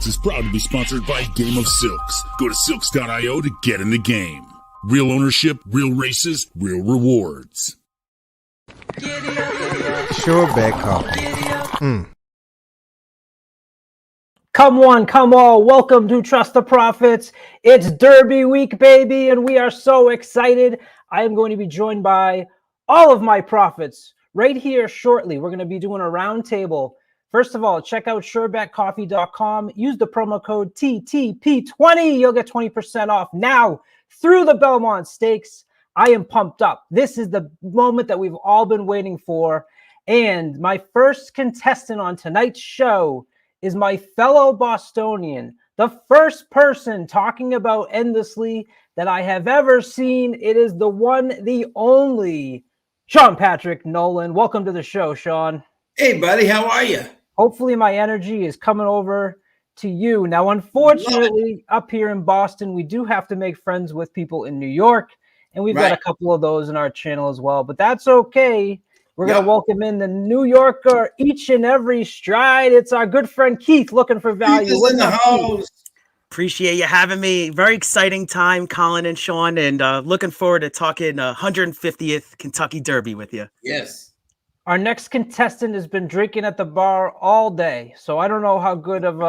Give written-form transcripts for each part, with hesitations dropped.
Contestants is proud to be sponsored by Game of Silks. Go to silks.io to get in the game. Real ownership, real races, real rewards. Sure bet coffee. Come on, come all. Welcome to Trust the Prophets. It's Derby week, baby, and we are so excited. I am going to be joined by all of my prophets right here shortly. We're going to be doing a roundtable. First of all, check out surebetcoffee.com. Use the promo code TTP20. You'll get 20% off now through the Belmont Stakes. I am pumped up. This is the moment that we've all been waiting for. And my first contestant on tonight's show is my fellow Bostonian, the first person talking about Endlessly that I have ever seen. It is the one, the only, Sean Patrick Nolan. Welcome to the show, Sean. Hey, buddy, how are you? Hopefully my energy is coming over to you. Now, unfortunately, up here in Boston, we do have to make friends with people in New York, and we've got a couple of those in our channel as well, but that's okay. We're going to welcome in the New Yorker each and every stride. It's our good friend Keith looking for value. Keith is in the house. Appreciate you having me. Very exciting time, Colin and Sean, and looking forward to talking 150th Kentucky Derby with you. Yes. Our next contestant has been drinking at the bar all day, so I don't know how good of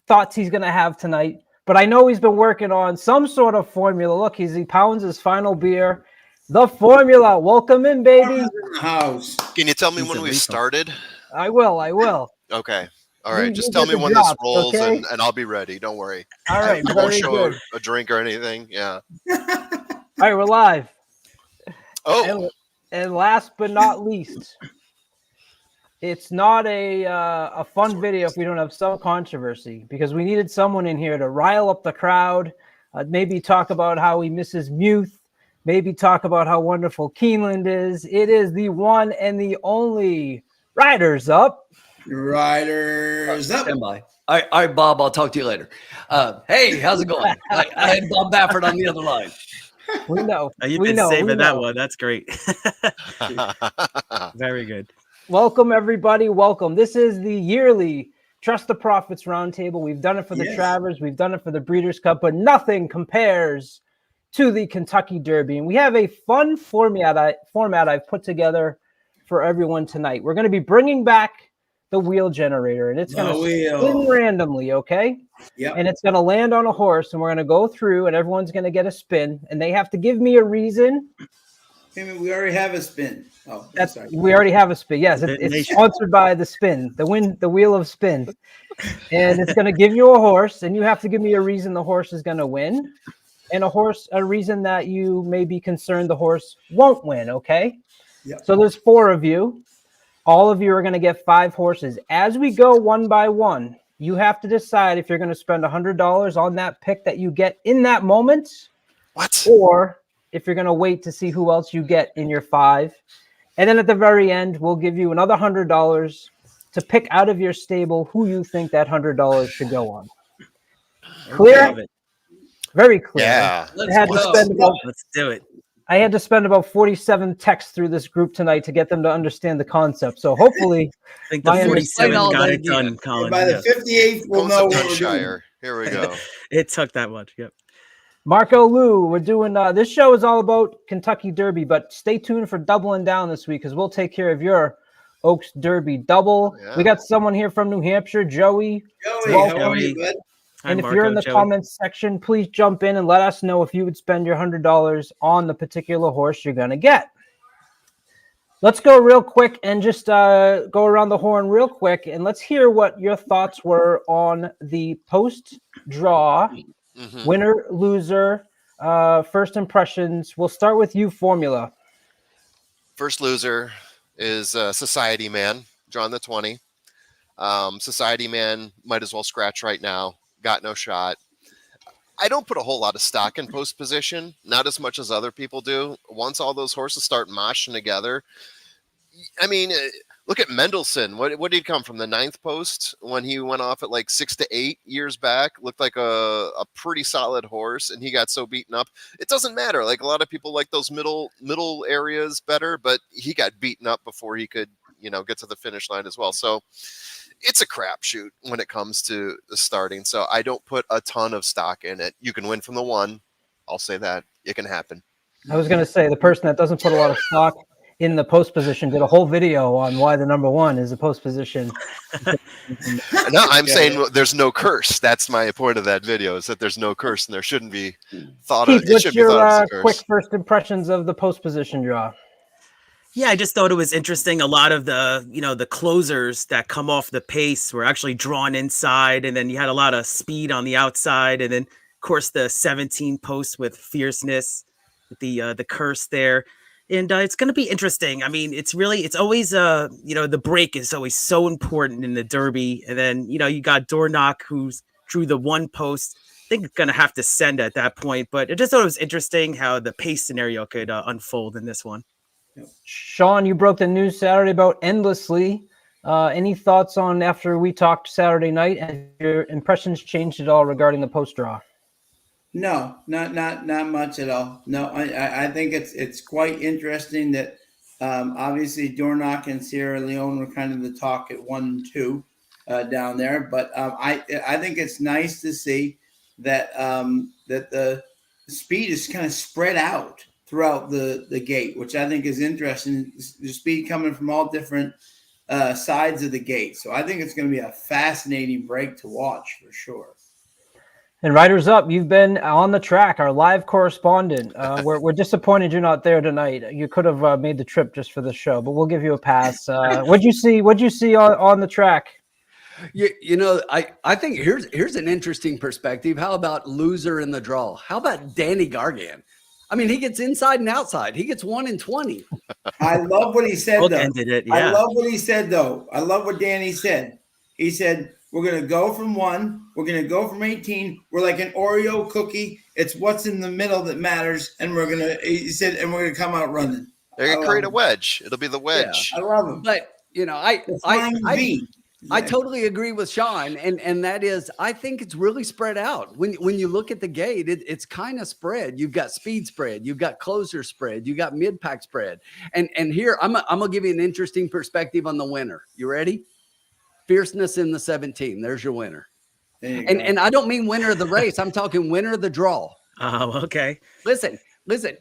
thoughts he's going to have tonight, but I know he's been working on some sort of formula. Look, he pounds his final beer. The formula. Welcome in, baby. House. Can you tell me when we started? I will. Okay. All right. Just tell me when this rolls, okay? and I'll be ready. Don't worry. All right. I won't show a drink or anything. Yeah. All right. We're live. Oh. And last but not least, it's not a fun video if we don't have some controversy, because we needed someone in here to rile up the crowd, maybe talk about how he misses Muth, maybe talk about how wonderful Keeneland is. It is the one and the only Riders Up. Riders Up. All right, Bob, I'll talk to you later. Hey, how's it going? I had Bob Baffert on the other line. We know. You've been saving that one. That's great. Very good. Welcome, everybody. Welcome. This is the yearly Trust the Prophets Roundtable. We've done it for the Travers. We've done it for the Breeders' Cup, but nothing compares to the Kentucky Derby. And we have a fun format I've put together for everyone tonight. We're going to be bringing back the wheel generator, and it's going to spin randomly, okay? Yep. And it's going to land on a horse, and we're going to go through, and everyone's going to get a spin, and they have to give me a reason. Hey, we already have a spin. Oh, we already have a spin. Yes, it's sponsored by the spin, the wheel of spin. And it's going to give you a horse, and you have to give me a reason the horse is going to win, and a reason that you may be concerned the horse won't win, okay? Yep. So there's 4 of you. All of you are going to get 5 horses. As we go one by one, you have to decide if you're going to spend $100 on that pick that you get in that moment. What? Or if you're going to wait to see who else you get in your 5. And then at the very end, we'll give you another $100 to pick out of your stable who you think that $100 should go on. Clear? Very clear. Yeah. Let's do it. I had to spend about 47 texts through this group tonight to get them to understand the concept. So hopefully, I think the 47 got it done, Colin. By the 58th, we'll know what we're doing. Here we go. It took that much. Yep. Marco Lou, we're doing this show is all about Kentucky Derby, but stay tuned for doubling down this week because we'll take care of your Oaks Derby double. Yeah. We got someone here from New Hampshire, Joey. How are you, bud? And if you're in the comments section, please jump in and let us know if you would spend your $100 on the particular horse you're going to get. Let's go real quick and just go around the horn real quick, and let's hear what your thoughts were on the post-draw, winner, loser, first impressions. We'll start with you, Formula. First loser is Society Man, drawn the 20. Society Man might as well scratch right now. Got no shot. I don't put a whole lot of stock in post position, not as much as other people do. Once all those horses start moshing together, I mean, look at Mendelssohn. What did he come from? The 9th post when he went off at like 6 to 8 years back? Looked like a pretty solid horse, and he got so beaten up. It doesn't matter. Like a lot of people like those middle areas better, but he got beaten up before he could, get to the finish line as well. So it's a crapshoot when it comes to the starting. So I don't put a ton of stock in it. You can win from the one. I'll say that it can happen. I was going to say the person that doesn't put a lot of stock in the post position did a whole video on why the number one is the post position. No, I'm saying there's no curse. That's my point of that video, is that there's no curse and there shouldn't be thought of. Keith, what's your quick first impressions of the post position draw? Yeah, I just thought it was interesting. A lot of the, the closers that come off the pace were actually drawn inside, and then you had a lot of speed on the outside, and then of course the 17 posts with Fierceness, with the curse there. And it's going to be interesting. I mean, it's always, the break is always so important in the Derby. And then, you got Dornoch, who's drew the one post. I think going to have to send at that point. But I just thought it was interesting how the pace scenario could unfold in this one. Sean, you broke the news Saturday about Endlessy. Any thoughts on after we talked Saturday night? Have your impressions changed at all regarding the post draw? No, not much at all. No, I think it's quite interesting that obviously Dornoch and Sierra Leone were kind of the talk at 1-2 down there, but I think it's nice to see that that the speed is kind of spread out throughout the gate, which I think is interesting. The speed coming from all different sides of the gate, so I think it's going to be a fascinating break to watch for sure. And Riders Up, you've been on the track, our live correspondent. We're disappointed you're not there tonight. You could have made the trip just for the show, but we'll give you a pass. What'd you see on the track? I think here's an interesting perspective. How about loser in the draw? How about Danny Gargan? I mean, he gets inside and outside. He gets 1 in 20. I love what he said, though. Yeah. I love what he said, though. I love what Danny said. He said, we're going to go from 1. We're going to go from 18. We're like an Oreo cookie. It's what's in the middle that matters. And we're going to come out running. They're going to create a wedge. It'll be the wedge. Yeah, I love him. But, I totally agree with Sean. And that is, I think it's really spread out. When you look at the gate, it's kind of spread. You've got speed spread. You've got closer spread. You've got mid-pack spread. And here, I'm going to give you an interesting perspective on the winner. You ready? Fierceness in the 17. There's your winner. And I don't mean winner of the race. I'm talking winner of the draw. Oh, okay. Listen,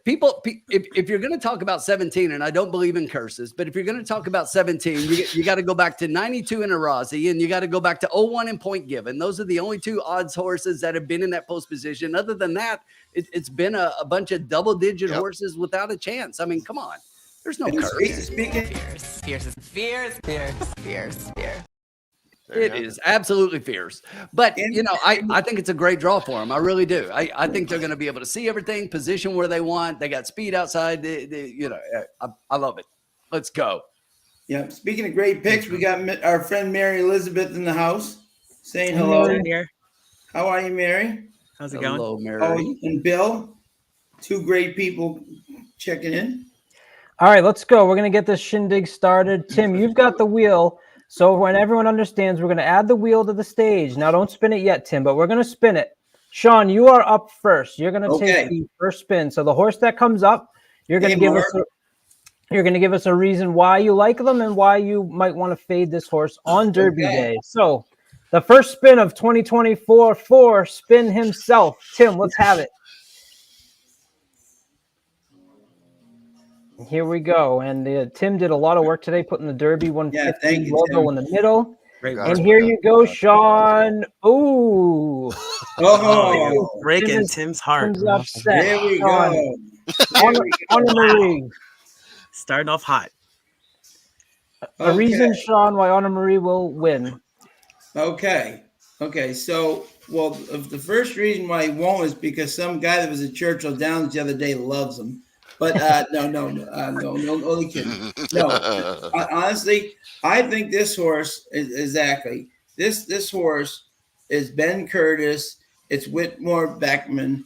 people, if you're going to talk about 17, and I don't believe in curses, but if you're going to talk about 17, you got to go back to 92 in Arazi, and you got to go back to 01 in Point Given. Those are the only two odds horses that have been in that post position. Other than that, it's been a bunch of double-digit horses without a chance. I mean, come on. There's no curse. Fierce. It is absolutely fierce. But, I think it's a great draw for them. I really do. I think they're going to be able to see everything, position where they want. They got speed outside. I love it. Let's go. Yeah. Speaking of great picks, we got our friend Mary Elizabeth in the house saying hello. How are you, Mary? How's it going? Hello, Mary. Oh, and Bill, 2 great people checking in. All right, let's go. We're going to get this shindig started. Tim, you've got the wheel. So when everyone understands, we're going to add the wheel to the stage. Now, don't spin it yet, Tim, but we're going to spin it. Sean, you are up first. You're going to take the first spin. So the horse that comes up, you're going to give us a reason why you like them and why you might want to fade this horse on Derby Day. So the first spin of 2024 for Spin himself. Tim, let's have it. Here we go. And Tim did a lot of work today putting the Derby 150 logo in the middle. And here you go, Sean. Ooh. Breaking Tim's heart. Tim's upset. Here we go. Honor Marie. Starting off hot. A reason, Sean, why Honor Marie will win. Okay. So, the first reason why he won't is because some guy that was at Churchill Downs the other day loves him. But no, only kidding. No, honestly, I think this horse is exactly this horse is Ben Curtis. It's Whitmore Beckman.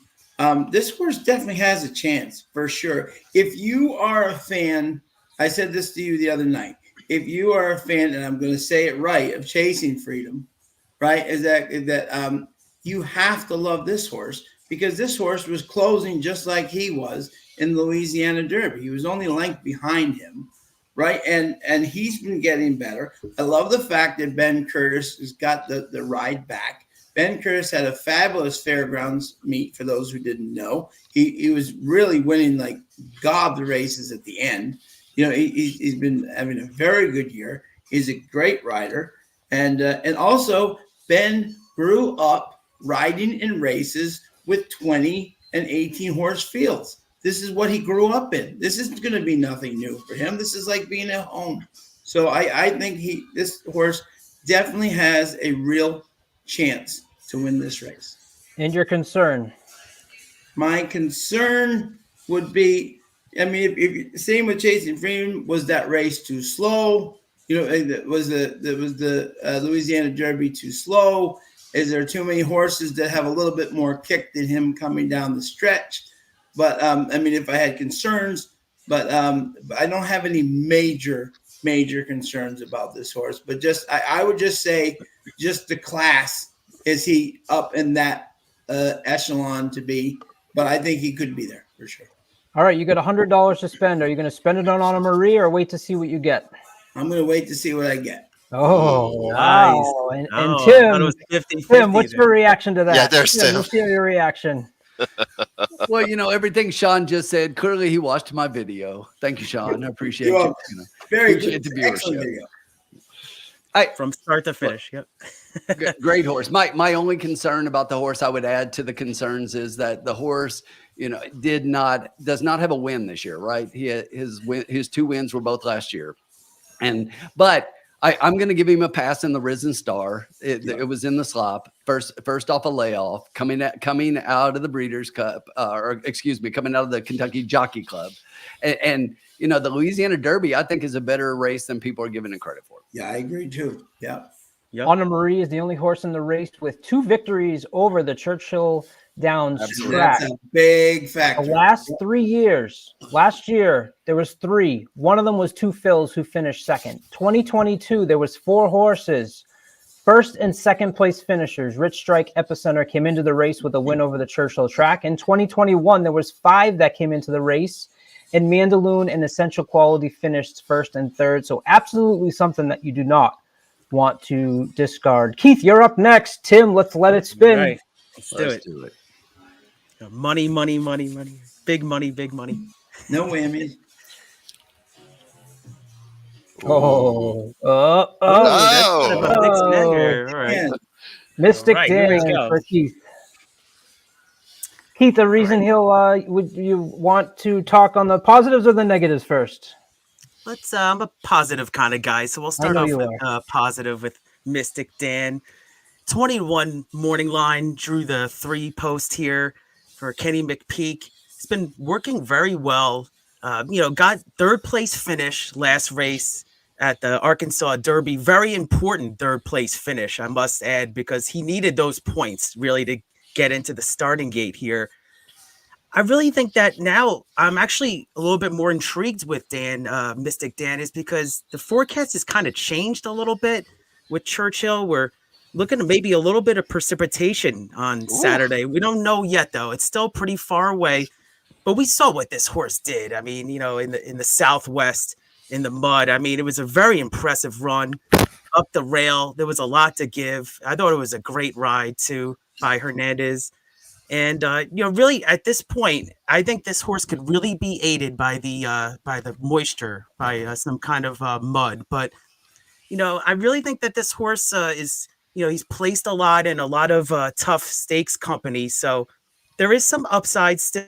This horse definitely has a chance for sure. If you are a fan, I said this to you the other night. If you are a fan, and I'm going to say it right, of Chasing Freedom, right, is that you have to love this horse because this horse was closing just like he was in the Louisiana Derby. He was only a length behind him. right? And he's been getting better. I love the fact that Ben Curtis has got the ride back. Ben Curtis had a fabulous fairgrounds meet. For those who didn't know, he was really winning like gobs of races at the end. You know, he's been having a very good year. He's a great rider, and also Ben grew up riding in races with 20 and 18 horse fields. This is what he grew up in. This isn't going to be nothing new for him. This is like being at home. So I think this horse definitely has a real chance to win this race. And your concern? My concern would be, I mean, if same with Chasing Freedom, was that race too slow? You know, was the Louisiana Derby too slow? Is there too many horses that have a little bit more kick than him coming down the stretch? But I mean, if I had concerns, but I don't have any major concerns about this horse. But just I would just say, just the class, is he up in that echelon to be? But I think he could be there for sure. All right, you got $100 to spend. Are you going to spend it on Anna Marie or wait to see what you get? I'm going to wait to see what I get. Oh, nice. wow. And Oh, Tim, what's your reaction to that? Yeah, there's Tim. Let's hear your reaction. Well, you know, everything Sean just said, clearly he watched my video. Thank you, Sean. I appreciate You're you. welcome. Very Appreciate good. the Excellent viewership. video. From start to finish. Yep. Great horse. My only concern about the horse I would add to the concerns is that the horse, you know, does not have a win this year, right? His 2 wins were both last year. But I'm going to give him a pass in the Risen Star. It was in the slop. First off a layoff, coming out of the Breeders' Cup, coming out of the Kentucky Jockey Club. And you know, the Louisiana Derby, I think, is a better race than people are giving it credit for. Yeah, I agree too. Yeah. Yep. Anna Marie is the only horse in the race with 2 victories over the Churchill Downs track. That's a big factor. The last 3 years, last year, there was 3. One of them was 2 fills who finished second. 2022, there was 4 horses. First and second place finishers. Rich Strike Epicenter came into the race with a win over the Churchill track. In 2021, there was 5 that came into the race. And Mandaloon and Essential Quality finished first and third. So absolutely something that you do not want to discard. Keith, you're up next. Tim, let's let it spin. Right. Let's do it. Money. Big money. No whammies. Oh. That's kind of a big spender. All right. Man, Mystic All right, here we Dan go. for Keith. Keith, the reason would you want to talk on the positives or the negatives first? I'm a positive kind of guy, so we'll start off you with positive with Mystic Dan. 21 morning line, drew the 3 post here for Kenny McPeak. He's been working very well. Got 3rd place finish last race at the Arkansas Derby. Very important 3rd place finish, I must add, because he needed those points really to get into the starting gate here. I really think that now I'm actually a little bit more intrigued with Mystic Dan, is because the forecast has kind of changed a little bit with Churchill. We're looking at maybe a little bit of precipitation on Saturday. We don't know yet, though. It's still pretty far away, but we saw what this horse did. I mean, you know, in the Southwest, in the mud. I mean, it was a very impressive run up the rail. There was a lot to give. I thought it was a great ride too by Hernandez. And really at this point, I think this horse could really be aided by the moisture, by some kind of mud. But I really think that this horse is, he's placed a lot in a lot of tough stakes company. So there is some upside still.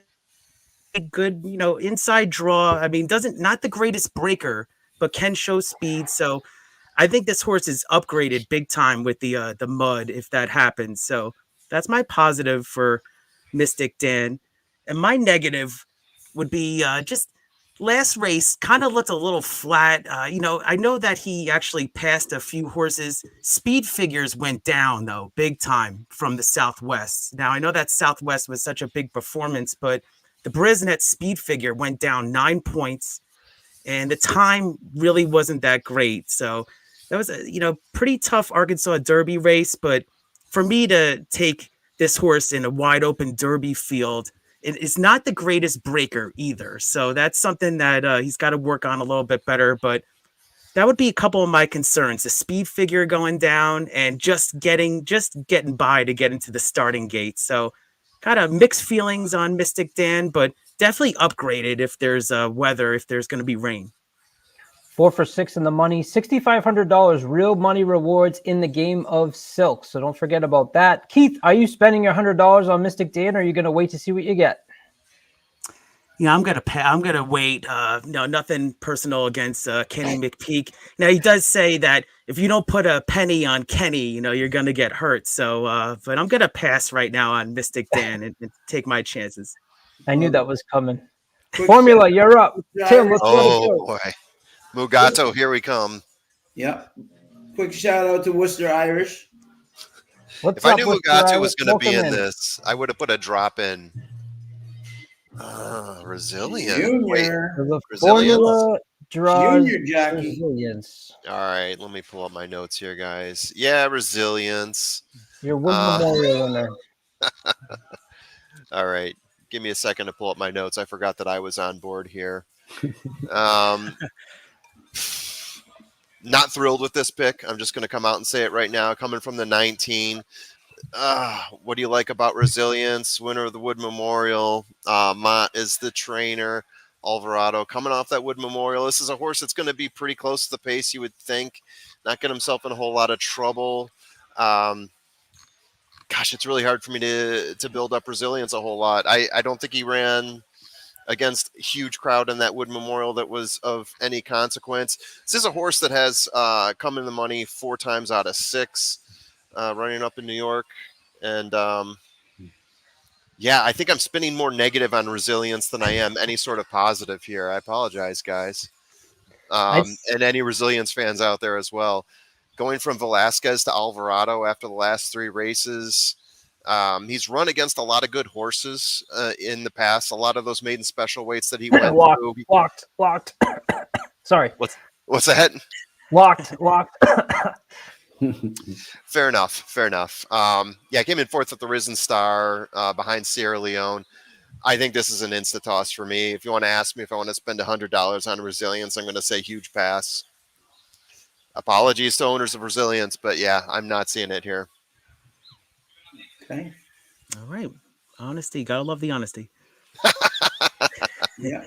Good, inside draw. I mean, not the greatest breaker, but can show speed. So I think this horse is upgraded big time with the mud if that happens. So that's my positive for Mystic Dan. And my negative would be just last race kind of looked a little flat. I know that he actually passed a few horses. Speed figures went down, though, big time from the Southwest. Now, I know that Southwest was such a big performance, but the Brisnet speed figure went down 9 points, and the time really wasn't that great. So that was a pretty tough Arkansas Derby race. But for me to take this horse in a wide open Derby field it's not the greatest breaker either. So that's something that he's got to work on a little bit better. But that would be a couple of my concerns: the speed figure going down and just getting by to get into the starting gate. So kind of mixed feelings on Mystic Dan, but definitely upgraded if there's weather, if there's going to be rain. 4 for 6 in the money, $6,500 real money rewards in the game of Silk. So don't forget about that. Keith, are you spending your $100 on Mystic Dan, or are you going to wait to see what you get? Yeah, I'm gonna wait. No, nothing personal against Kenny McPeak. Now he does say that if you don't put a penny on Kenny, you're gonna get hurt. So, but I'm gonna pass right now on Mystic Dan and take my chances. I knew that was coming. Formula, you're up. Tim, let's go. Boy, Mugato, here we come. Yep. Quick shout out to Worcester Irish. What's if I knew Mugato was going to be in this, I would have put a drop in. Resilient. Junior. Formula draws Junior jockey. Resilience. All right, let me pull up my notes here, guys. Yeah, Resilience. Your Wood Memorial winner. All right, give me a second to pull up my notes. I forgot that I was on board here. Not thrilled with this pick. I'm just going to come out and say it right now. Coming from the 19. What do you like about Resilience? Winner of the Wood Memorial. Mott is the trainer. Alvarado coming off that Wood Memorial. This is a horse that's going to be pretty close to the pace, you would think. Not get himself in a whole lot of trouble. Gosh, it's really hard for me to build up Resilience a whole lot. I don't think he ran against a huge crowd in that Wood Memorial that was of any consequence. This is a horse that has come in the money 4 times out of 6, running up in New York. And yeah, I think I'm spinning more negative on Resilience than I am any sort of positive here. I apologize, guys. And any Resilience fans out there as well. Going from Velasquez to Alvarado after the last 3 races. He's run against a lot of good horses in the past. A lot of those maiden special weights that he went through. Locked. Sorry. What's that? Locked. Fair enough. Yeah, came in 4th at the Risen Star behind Sierra Leone. I think this is an insta toss for me. If you want to ask me if I want to spend $100 on Resilience, I'm going to say huge pass. Apologies to owners of Resilience, but yeah, I'm not seeing it here. Okay. All right. Honesty. Gotta love the honesty. Yeah.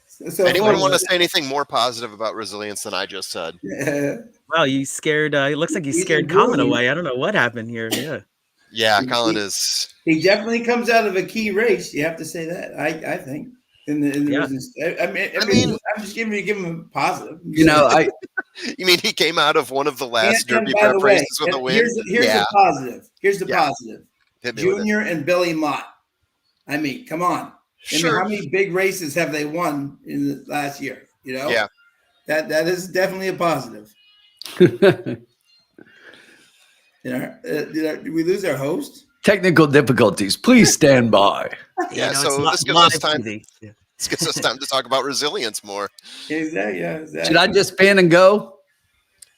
So anyone want to say anything more positive about Resilience than I just said? Yeah. Well, you scared. It looks like you scared Colin away. I don't know what happened here. Yeah. Yeah, Colin is. He definitely comes out of a key race. You have to say that. I think in the business. I mean, I'm just giving him a positive. You mean he came out of one of the last Derby Prep races with a win? Here's the positive. Here's the positive. Junior and Billy Mott. I mean, come on. Sure. I mean, how many big races have they won in the last year? Yeah. That is definitely a positive. Did we lose our host? Technical difficulties. Please stand by. Yeah, so this gives us time. This gives us time to talk about Resilience more. Exactly. Should I just spin and go?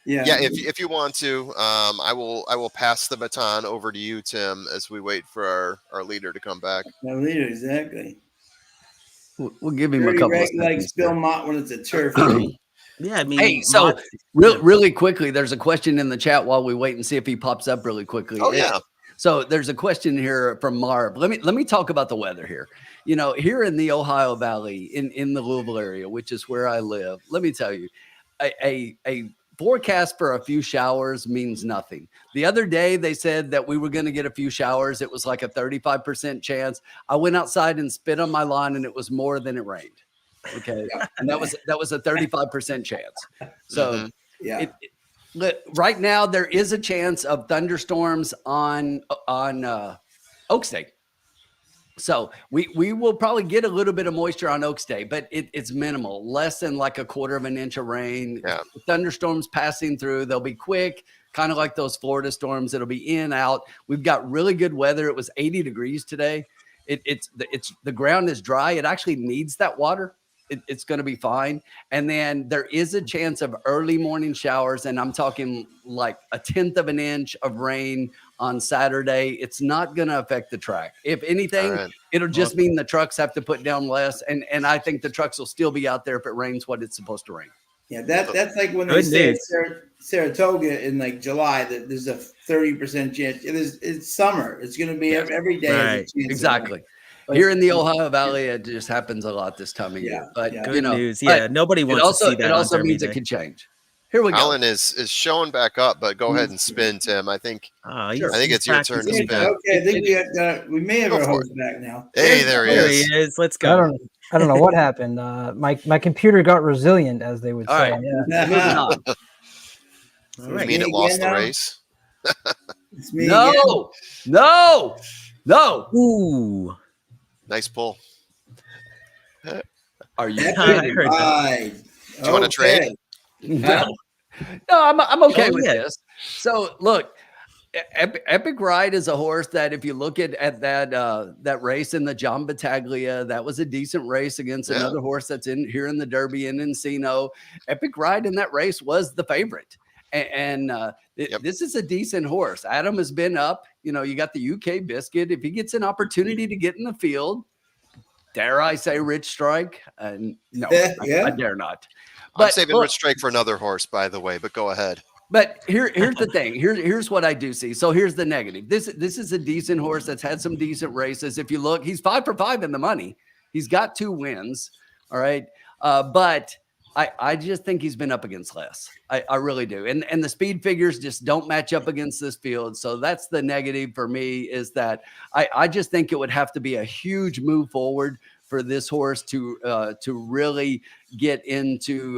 Yeah. If you want to, I will pass the baton over to you, Tim, as we wait for our leader to come back. Our leader, exactly. We'll give him a couple of seconds. Like Bill Mott when it's a turf. Yeah, I mean, hey, so really quickly, there's a question in the chat while we wait and see if he pops up really quickly. Oh yeah. So there's a question here from Marv. Let me talk about the weather here. Here in the Ohio Valley, in the Louisville area, which is where I live, let me tell you, a forecast for a few showers means nothing. The other day, they said that we were going to get a few showers. It was like a 35% chance. I went outside and spit on my lawn, and it was more than it rained. Okay, and that was a 35% chance. So right now there is a chance of thunderstorms on Oaks Day. So we will probably get a little bit of moisture on Oaks Day, but it's minimal, less than like a 1/4 inch of rain. Yeah. Thunderstorms passing through, they'll be quick, kind of like those Florida storms. It'll be in, out. We've got really good weather. It was 80 degrees today. The ground is dry. It actually needs that water. it's going to be fine. And then there is a chance of early morning showers, and I'm talking like 1/10 of an inch of rain on Saturday. It's not going to affect the track. If anything, All right. it'll just mean the trucks have to put down less, and I think the trucks will still be out there if it rains what it's supposed to rain. Yeah, that's like when they Good say news. Saratoga in like July that there's a 30% chance. It's summer. It's going to be every day. Right. Is a chance of Exactly. rain. Here in the Ohio Valley, it just happens a lot this time of Yeah, year. But yeah. Good you know, news. Yeah, but nobody it wants also to see that. it also on Derby means Day. it could change. Here we go. Alan is showing back up, but go ahead and spin, Tim. I think Oh, Sure. I think it's your turn to practicing. spin. Okay, I think we may have Go our for host back now. Hey, there he There he is. is. Let's I go. don't know what happened. My computer got resilient, as they would All say. right. Yeah. Moving on. All You right. mean it Me lost again the now? race? It's me again. No. Ooh. Nice pull. Are you Epic I heard that. ride. Do you wanna trade? Huh? No, I'm okay Oh, with yeah. this. So look, Epic Ride is a horse that if you look at that race in the John Battaglia, that was a decent race against Yeah. another horse that's in here in the Derby in Encino. Epic Ride in that race was the favorite. And Yep. this is a decent horse. Adam has been up. You know, you got the UK Biscuit. If he gets an opportunity to get in the field, dare I say Rich Strike? No, Yeah. I dare not. I'm But saving look, Rich Strike for another horse, by the way, but go ahead. But here's the thing. Here's what I do see. So here's the negative. This is a decent horse that's had some decent races. If you look, he's 5 for 5 in the money. He's got 2 wins. All right. But I just think he's been up against less. I really do. And the speed figures just don't match up against this field. So that's the negative for me, is that I just think it would have to be a huge move forward for this horse to really get into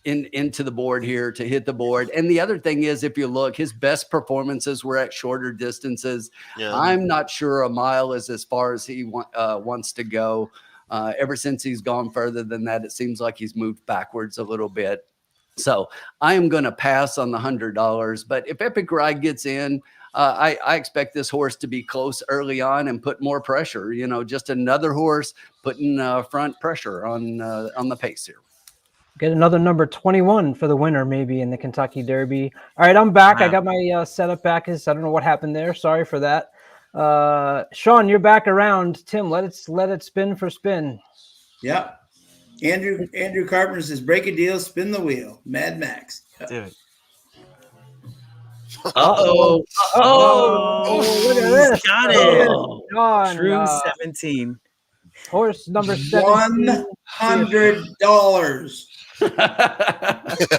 the board here, to hit the board. And the other thing is, if you look, his best performances were at shorter distances. Yeah. I'm not sure a mile is as far as he wants to go. Ever since he's gone further than that, it seems like he's moved backwards a little bit. So I am going to pass on the $100. But if Epic Ride gets in, I expect this horse to be close early on and put more pressure. You know, just another horse putting front pressure on the pace here. Get another number 21 for the winner, maybe in the Kentucky Derby. All right, I'm back. I got my setup back. I don't know what happened there. Sorry for that. Sean, you're back around. Tim, let it spin for spin. Yep. Andrew Carpenter says, break a deal, spin the wheel. Mad Max. Do it. Uh-oh. Oh, look at this. Got it. Sean, True 17. horse number 17. $100.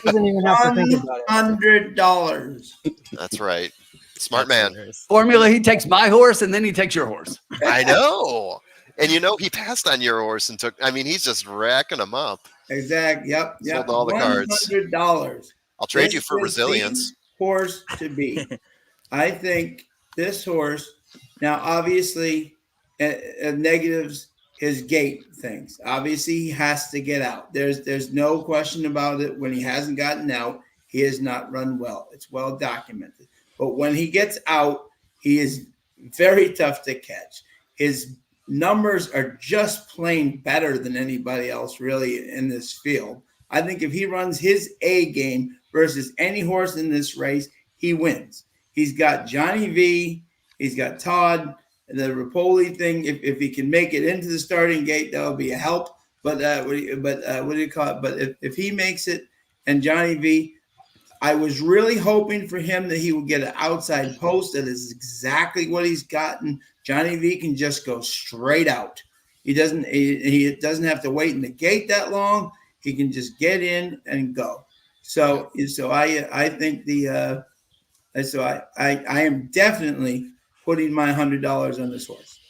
Doesn't even have to think about it. $100. That's right. Smart man. Formula, he takes my horse and then he takes your horse. I know. And you know, he passed on your horse and he's just racking them up. Exactly. Yep. Sold all the cards. $100. I'll trade This you for was the resilience. horse to be. I think this horse, now obviously, negatives, his gait things. Obviously, he has to get out. There's no question about it. When he hasn't gotten out, he has not run well. It's well documented. But when he gets out, he is very tough to catch. His numbers are just plain better than anybody else really in this field. I think if he runs his A game versus any horse in this race, he wins. He's got Johnny V. He's got Todd. The Rapoli thing, if he can make it into the starting gate, that'll be a help. But what do you call it? But if he makes it, and Johnny V, I was really hoping for him that he would get an outside post. That is exactly what he's gotten. Johnny V can just go straight out. He doesn't have to wait in the gate that long. He can just get in and go. So I think I am definitely putting my $100 on this horse.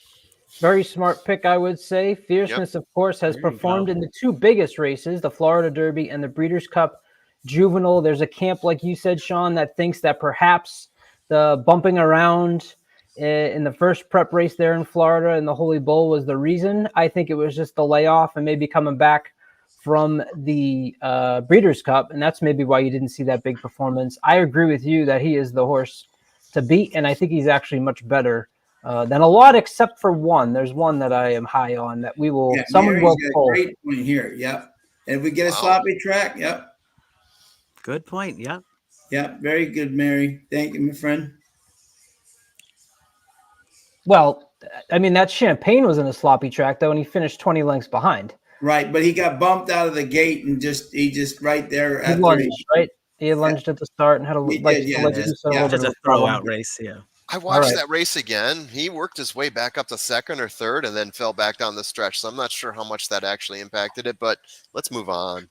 Very smart pick, I would say. Fierceness, of course, has performed in the 2 biggest races, the Florida Derby and the Breeders' Cup Juvenile. There's a camp, like you said, Sean, that thinks that perhaps the bumping around in the first prep race there in Florida and the Holy Bull was the reason. I think it was just the layoff and maybe coming back from the Breeders' Cup, and that's maybe why you didn't see that big performance. I agree with you that he is the horse to beat, and I think he's actually much better than a lot, except for one. There's one that I am high on that we will. Yeah, someone Mary's will got a pull. great point here. Yep. And if we get a Wow. sloppy track, yep. Good point. Yeah. Yep. Very good, Mary. Thank you, my friend. Well, I mean, that Champagne was in a sloppy track though, and he finished 20 lengths behind. Right, but he got bumped out of the gate and he just right there He after lunged, right? He lunged at the start and had a He like, did, yeah, like just- you said, a yeah. little Just bit a of a problem. throwout race. Yeah. I watched right. that race again. He worked his way back up to second or third and then fell back down the stretch. So I'm not sure how much that actually impacted it, but let's move on.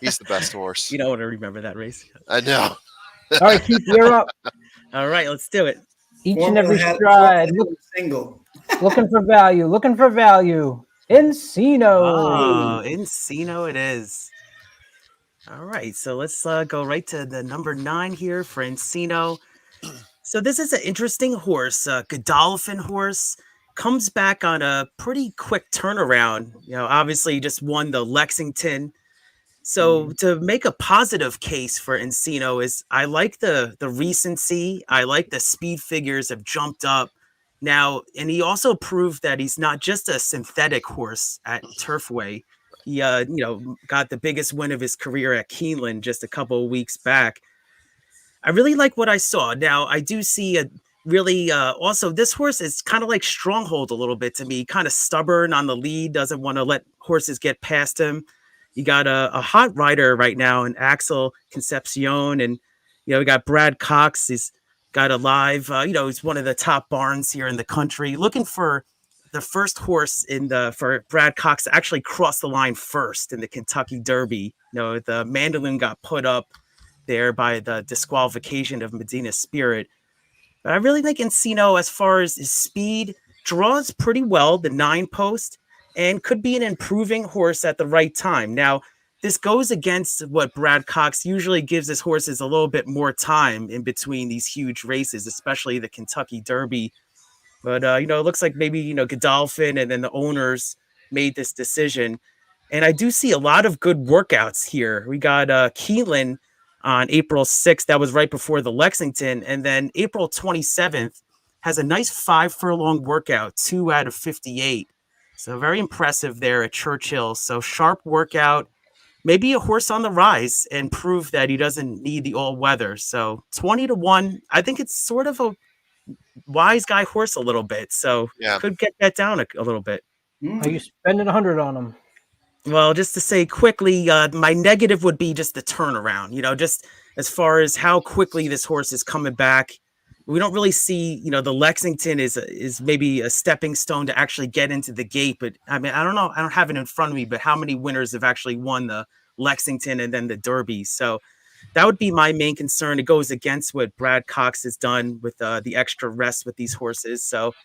He's the best horse. You don't want to remember that race. I know. All right, Keith, you're up. All right, let's do it. Each and Formula every had- stride. Formula single. Looking for value. Looking for value. Encino. Oh, Encino it is. All right, so let's go right to the number 9 here for Encino. So this is an interesting horse, Godolphin horse. Comes back on a pretty quick turnaround. You know, obviously he just won the Lexington. So to make a positive case for Encino is I like the recency. I like the speed figures have jumped up now, and he also proved that he's not just a synthetic horse at Turfway. He got the biggest win of his career at Keeneland just a couple of weeks back. I really like what I saw. Now I do see a really also this horse is kind of like Stronghold a little bit to me, kind of stubborn on the lead, doesn't want to let horses get past him. You got a hot rider right now in Axel Concepcion, and we got Brad Cox. He's got a live, he's one of the top barns here in the country. Looking for the first horse for Brad Cox to actually cross the line first in the Kentucky Derby. The mandolin got put up there by the disqualification of Medina Spirit. But I really like Encino as far as his speed, draws pretty well, the 9 post, and could be an improving horse at the right time. Now, this goes against what Brad Cox usually gives his horses a little bit more time in between these huge races, especially the Kentucky Derby. But, it looks like maybe, Godolphin and then the owners made this decision. And I do see a lot of good workouts here. We got Keeneland on April 6th. That was right before the Lexington. And then April 27th has a nice 5 furlong workout, 2 out of 58. So very impressive there at Churchill. So sharp workout, maybe a horse on the rise and prove that he doesn't need the all weather. So 20-1, I think it's sort of a wise guy horse a little bit. So could get that down a little bit. Are you spending 100 on him? Well, just to say quickly, my negative would be just the turnaround, just as far as how quickly this horse is coming back. We don't really see, the Lexington is maybe a stepping stone to actually get into the gate. But I mean, I don't know. I don't have it in front of me, but how many winners have actually won the Lexington and then the Derby? So that would be my main concern. It goes against what Brad Cox has done with the extra rest with these horses. So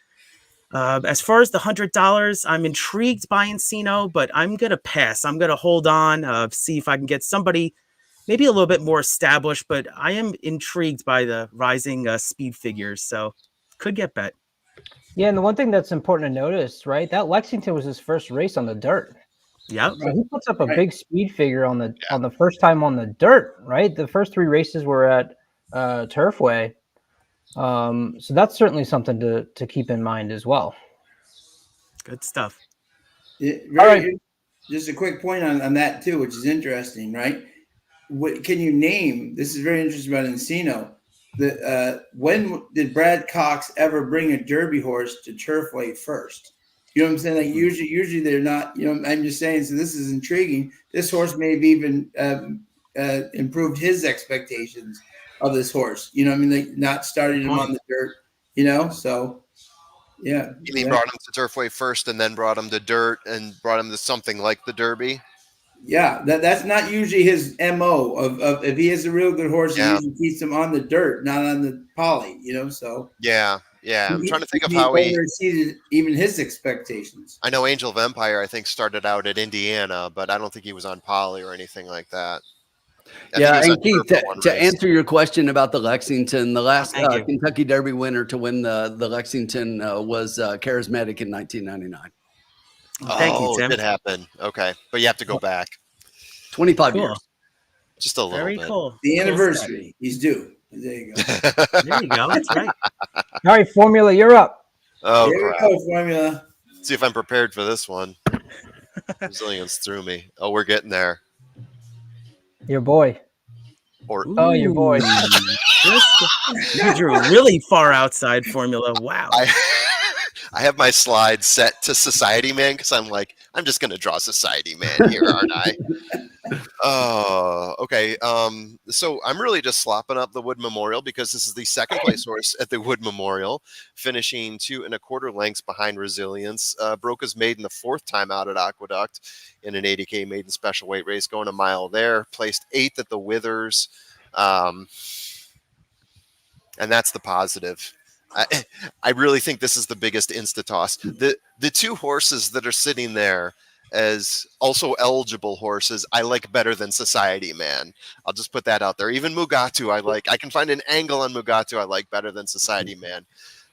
as far as the $100, I'm intrigued by Encino, but I'm going to pass. I'm going to hold on, see if I can get somebody maybe a little bit more established, but I am intrigued by the rising speed figures, so could get bet. Yeah, and the one thing that's important to notice, right? That Lexington was his first race on the dirt. Yeah, so he puts up a big speed figure on the first time on the dirt, right? The first 3 races were at Turfway, so that's certainly something to keep in mind as well. Good stuff. All right. Just a quick point on that too, which is interesting, right? What can you name? This is very interesting about Encino. When did Brad Cox ever bring a Derby horse to Turfway first? You know what I'm saying? Like usually they're not. I'm just saying. So this is intriguing. This horse may have even improved his expectations of this horse. You know what I mean? Like not starting him on the dirt. So yeah. He brought him to Turfway first, and then brought him to dirt, and brought him to something like the Derby. Yeah, that's not usually his MO of if he has a real good horse, he usually keeps him on the dirt, not on the poly, so. Yeah. I'm trying to think of how he exceeded even his expectations. I know Angel of Empire, I think, started out at Indiana, but I don't think he was on poly or anything like that. And Keith, to answer your question about the Lexington, the last Kentucky Derby winner to win the Lexington was Charismatic in 1999. Thank you, Tim. It did happen. Okay, but you have to go back 25 years. Just a little bit. Very cool. The anniversary. He's due. There you go. There you go. That's right. All right, Formula, you're up. Oh, Here crap. we go, Formula. See if I'm prepared for this one. Resilience threw me. Oh, we're getting there. Your boy. Or Oh, your boy. You drew really far outside Formula. Wow. I have my slide set to Society Man because I'm like, I'm just gonna draw Society Man here, aren't I? Oh, okay. So I'm really just slopping up the Wood Memorial because this is the second place horse at the Wood Memorial, finishing 2 1/4 lengths behind Resilience. Broke his maiden the 4th time out at Aqueduct in an 80K maiden special weight race, going a mile there. Placed 8th at the Withers, and that's the positive. I really think this is the biggest insta-toss. The 2 horses that are sitting there as also eligible horses, I like better than Society Man. I'll just put that out there. Even Mugatu, I like. I can find an angle on Mugatu I like better than Society Man.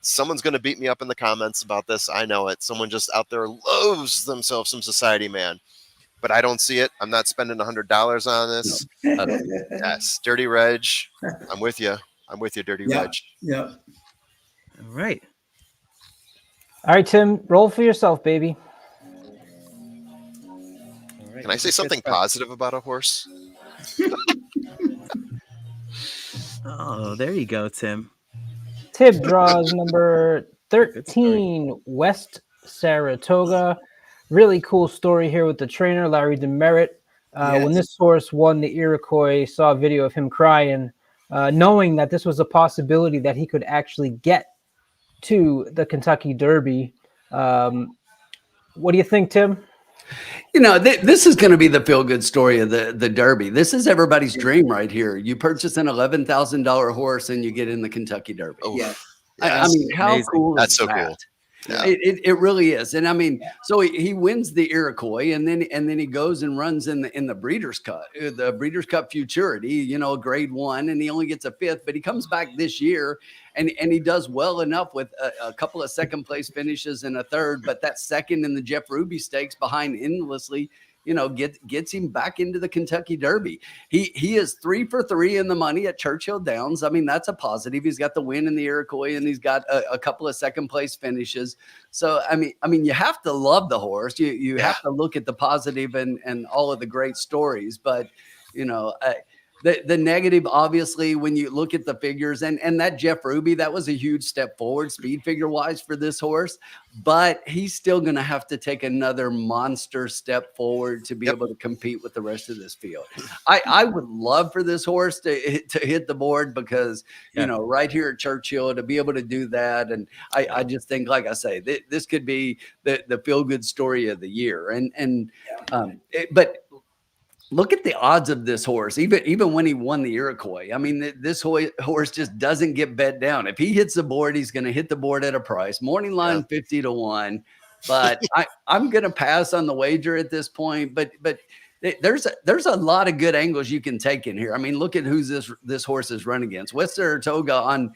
Someone's going to beat me up in the comments about this. I know it. Someone just out there loathes themselves some Society Man. But I don't see it. I'm not spending $100 on this. Yes, Dirty Reg. I'm with you. I'm with you, Dirty Reg. Yeah. All right. All right, Tim, roll for yourself, baby. All right. Can I say something positive about a horse? Oh, there you go, Tim. Tim draws number 13, West Saratoga. Really cool story here with the trainer, Larry Demerit. When this horse won the Iroquois, saw a video of him crying, knowing that this was a possibility that he could actually get to the Kentucky Derby. What do you think, Tim? This is going to be the feel-good story of the Derby. This is everybody's dream right here. You purchase an $11,000 horse and you get in the Kentucky Derby. Oh, Yeah. I mean, how amazing. cool That's is so that? cool. Yeah. It really is. And I mean, so he wins the Iroquois and then he goes and runs in the Breeders' Cup, the Breeders' Cup Futurity, grade 1, and he only gets a 5th, but he comes back this year and he does well enough with a couple of second place finishes and a 3rd, but that 2nd in the Jeff Ruby Stakes behind Endlessy, gets him back into the Kentucky Derby. He is 3 for 3 in the money at Churchill Downs. I mean, that's a positive. He's got the win in the Iroquois and he's got a couple of second place finishes. So, I mean, you have to love the horse. You have to look at the positive and all of the great stories, but the negative, obviously, when you look at the figures and that Jeff Ruby, that was a huge step forward speed figure wise for this horse, but he's still going to have to take another monster step forward to be able to compete with the rest of this field. I would love for this horse to hit the board because, right here at Churchill to be able to do that. And I just think, like I say, this could be the feel good story of the year. But look at the odds of this horse, even when he won the Iroquois. I mean, this horse just doesn't get bet down. If he hits the board, he's going to hit the board at a price. Morning line 50 to 1. But I'm going to pass on the wager at this point. But there's a lot of good angles you can take in here. I mean, look at who's this horse is run against. West Saratoga on,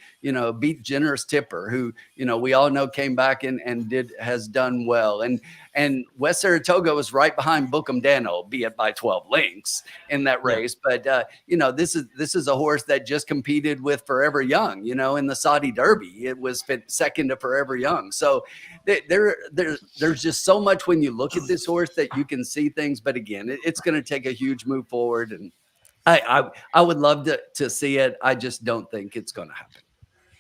beat Generous Tipper, who, we all know came back and has done well. And West Saratoga was right behind Bookham Dano, be it by 12 lengths in that race. But, this is a horse that just competed with Forever Young, in the Saudi Derby. It was second to Forever Young. So there's just so much when you look at this horse that you can see things. But again, it's going to take a huge move forward. And I would love to see it. I just don't think it's going to happen.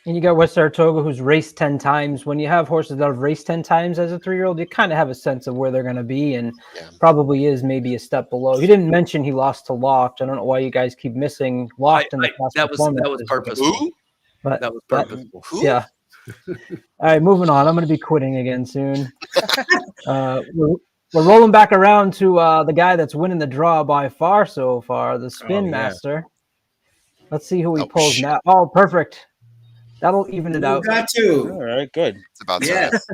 And you got West Saratoga, who's raced 10 times. When you have horses that have raced 10 times as a 3-year-old, you kind of have a sense of where they're going to be, and probably is maybe a step below. He didn't mention he lost to Loft. I don't know why you guys keep missing Loft in the past. That was purposeful. But that was purposeful. Yeah. All right, moving on. I'm going to be quitting again soon. We're rolling back around to the guy that's winning the draw by far so far, the Spin Master. Let's see who he pulls now. Oh, perfect. That'll even it out. Got to. All right, good. It's about Yes.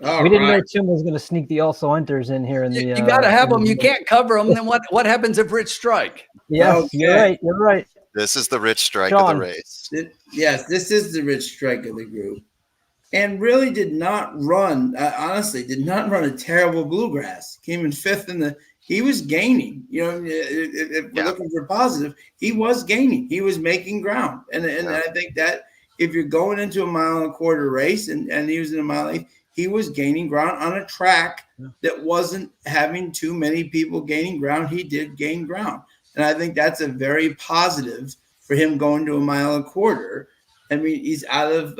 We didn't know Tim was going to sneak the also enters in here. You got to have them. You can't cover them. Then what happens if Rich strike? Yes, you're right. You're right. This is the Rich strike of the race. Yes, this is the Rich strike of the group. And really did not run, honestly, did not run a terrible bluegrass. Came in 5th he was gaining. You know, if we're looking for positive, he was gaining. He was making ground, and I think that if you're going into a 1.25 mile race, and he was in a mile 8, he was gaining ground on a track that wasn't having too many people gaining ground. He did gain ground, and I think that's a very positive for him going to a 1.25 miles. I mean, he's out of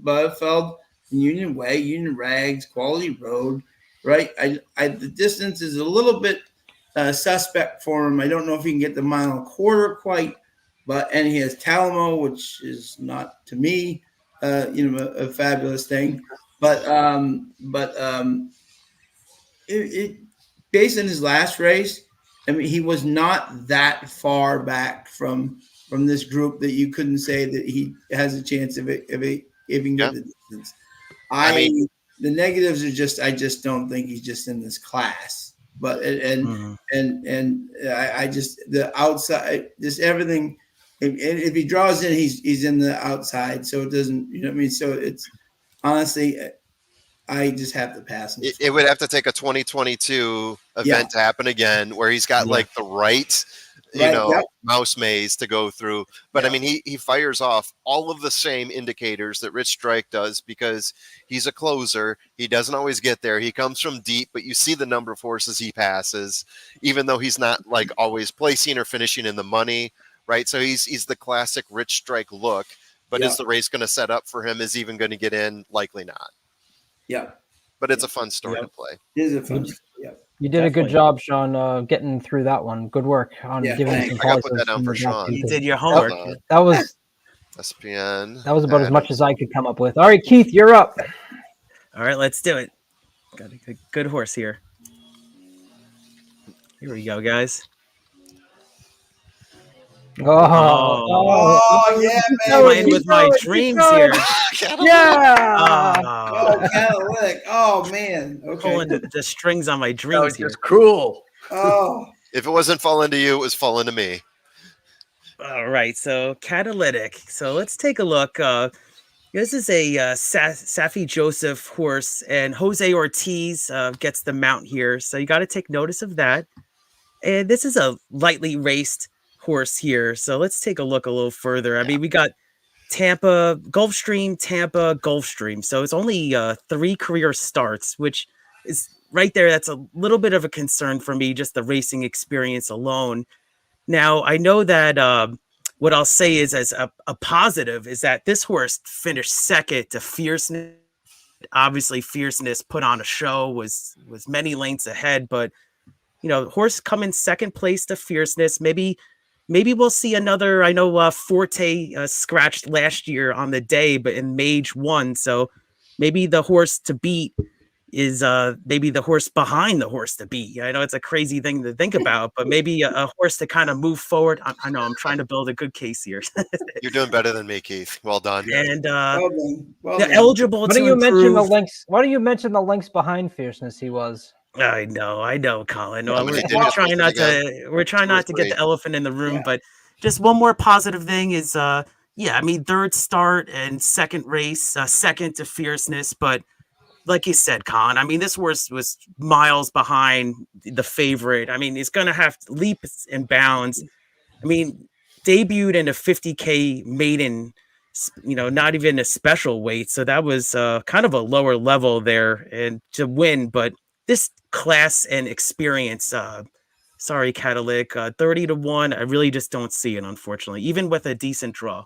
Bielefeld, Union Way, Union Rags, Quality Road, right? The distance is a little bit suspect for him. I don't know if he can get the 1.25 miles quite, and he has Talamo, which is not, to me, a fabulous thing. But based on his last race, I mean, he was not that far back from this group that you couldn't say that he has a chance if he can get the distance. The negatives are just, I just don't think he's just in this class. But I just, the outside, just everything. If he draws in, he's in the outside, so it doesn't, you know what I mean? So it's honestly, I just have to pass. It would have to take a 2022 event to happen again, where he's got like the right mouse maze to go through. But I mean, he fires off all of the same indicators that Rich Strike does, because he's a closer. He doesn't always get there. He comes from deep, but you see the number of horses he passes, even though he's not like always placing or finishing in the money. Right. So he's the classic Rich Strike look, but is the race going to set up for him? Is even going to get in? Likely not. Yeah. But it's a fun story to play. It is a fun story. Yeah. You did a good job, Sean, getting through that one. Good work on giving some I got to put that down for Sean. You did your homework. That was SPN. That was about as much as I could come up with. All right, Keith, you're up. All right, let's do it. Got a good horse here. Here we go, guys. Oh yeah, man. Playing with my dreams here. Catalytic. Oh, man. Okay. Pulling the strings on my dreams here. Just cruel. Oh. If it wasn't falling to you, it was falling to me. All right, so Catalytic. So let's take a look. This is a Safi Joseph horse, and Jose Ortiz gets the mount here. So you got to take notice of that. And this is a lightly raced horse here. So let's take a look a little further. I mean, we got Tampa, Gulfstream. So it's only 3 career starts, which is right there. That's a little bit of a concern for me, just the racing experience alone. Now, I know that what I'll say is as a positive is that this horse finished second to Fierceness. Obviously, Fierceness put on a show, was many lengths ahead, but you know, horse coming second place to Fierceness. Maybe we'll see another. I know Forte scratched last year on the day, but in Mage won. So maybe the horse to beat is maybe the horse behind the horse to beat. I know it's a crazy thing to think about, but maybe a horse to kind of move forward. I know I'm trying to build a good case here. You're doing better than me, Keith. Well done. And well done. eligible Why to do you improve. mention the links? Why do you mention the links behind Fierceness? He was. I know, Colin. Yeah, We're trying not to get the elephant in the room, but just one more positive thing is, I mean, third start and second race, second to Fierceness, but like you said, Colin, I mean, this horse was miles behind the favorite. I mean, he's going to have leaps and bounds. I mean, debuted in a 50K maiden, you know, not even a special weight. So that was kind of a lower level there and to win. But this class and experience, sorry, Catalytic, 30-1. I really just don't see it, unfortunately, even with a decent draw.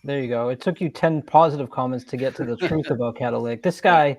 There you go. It took you 10 positive comments to get to the truth about Catalytic. This guy,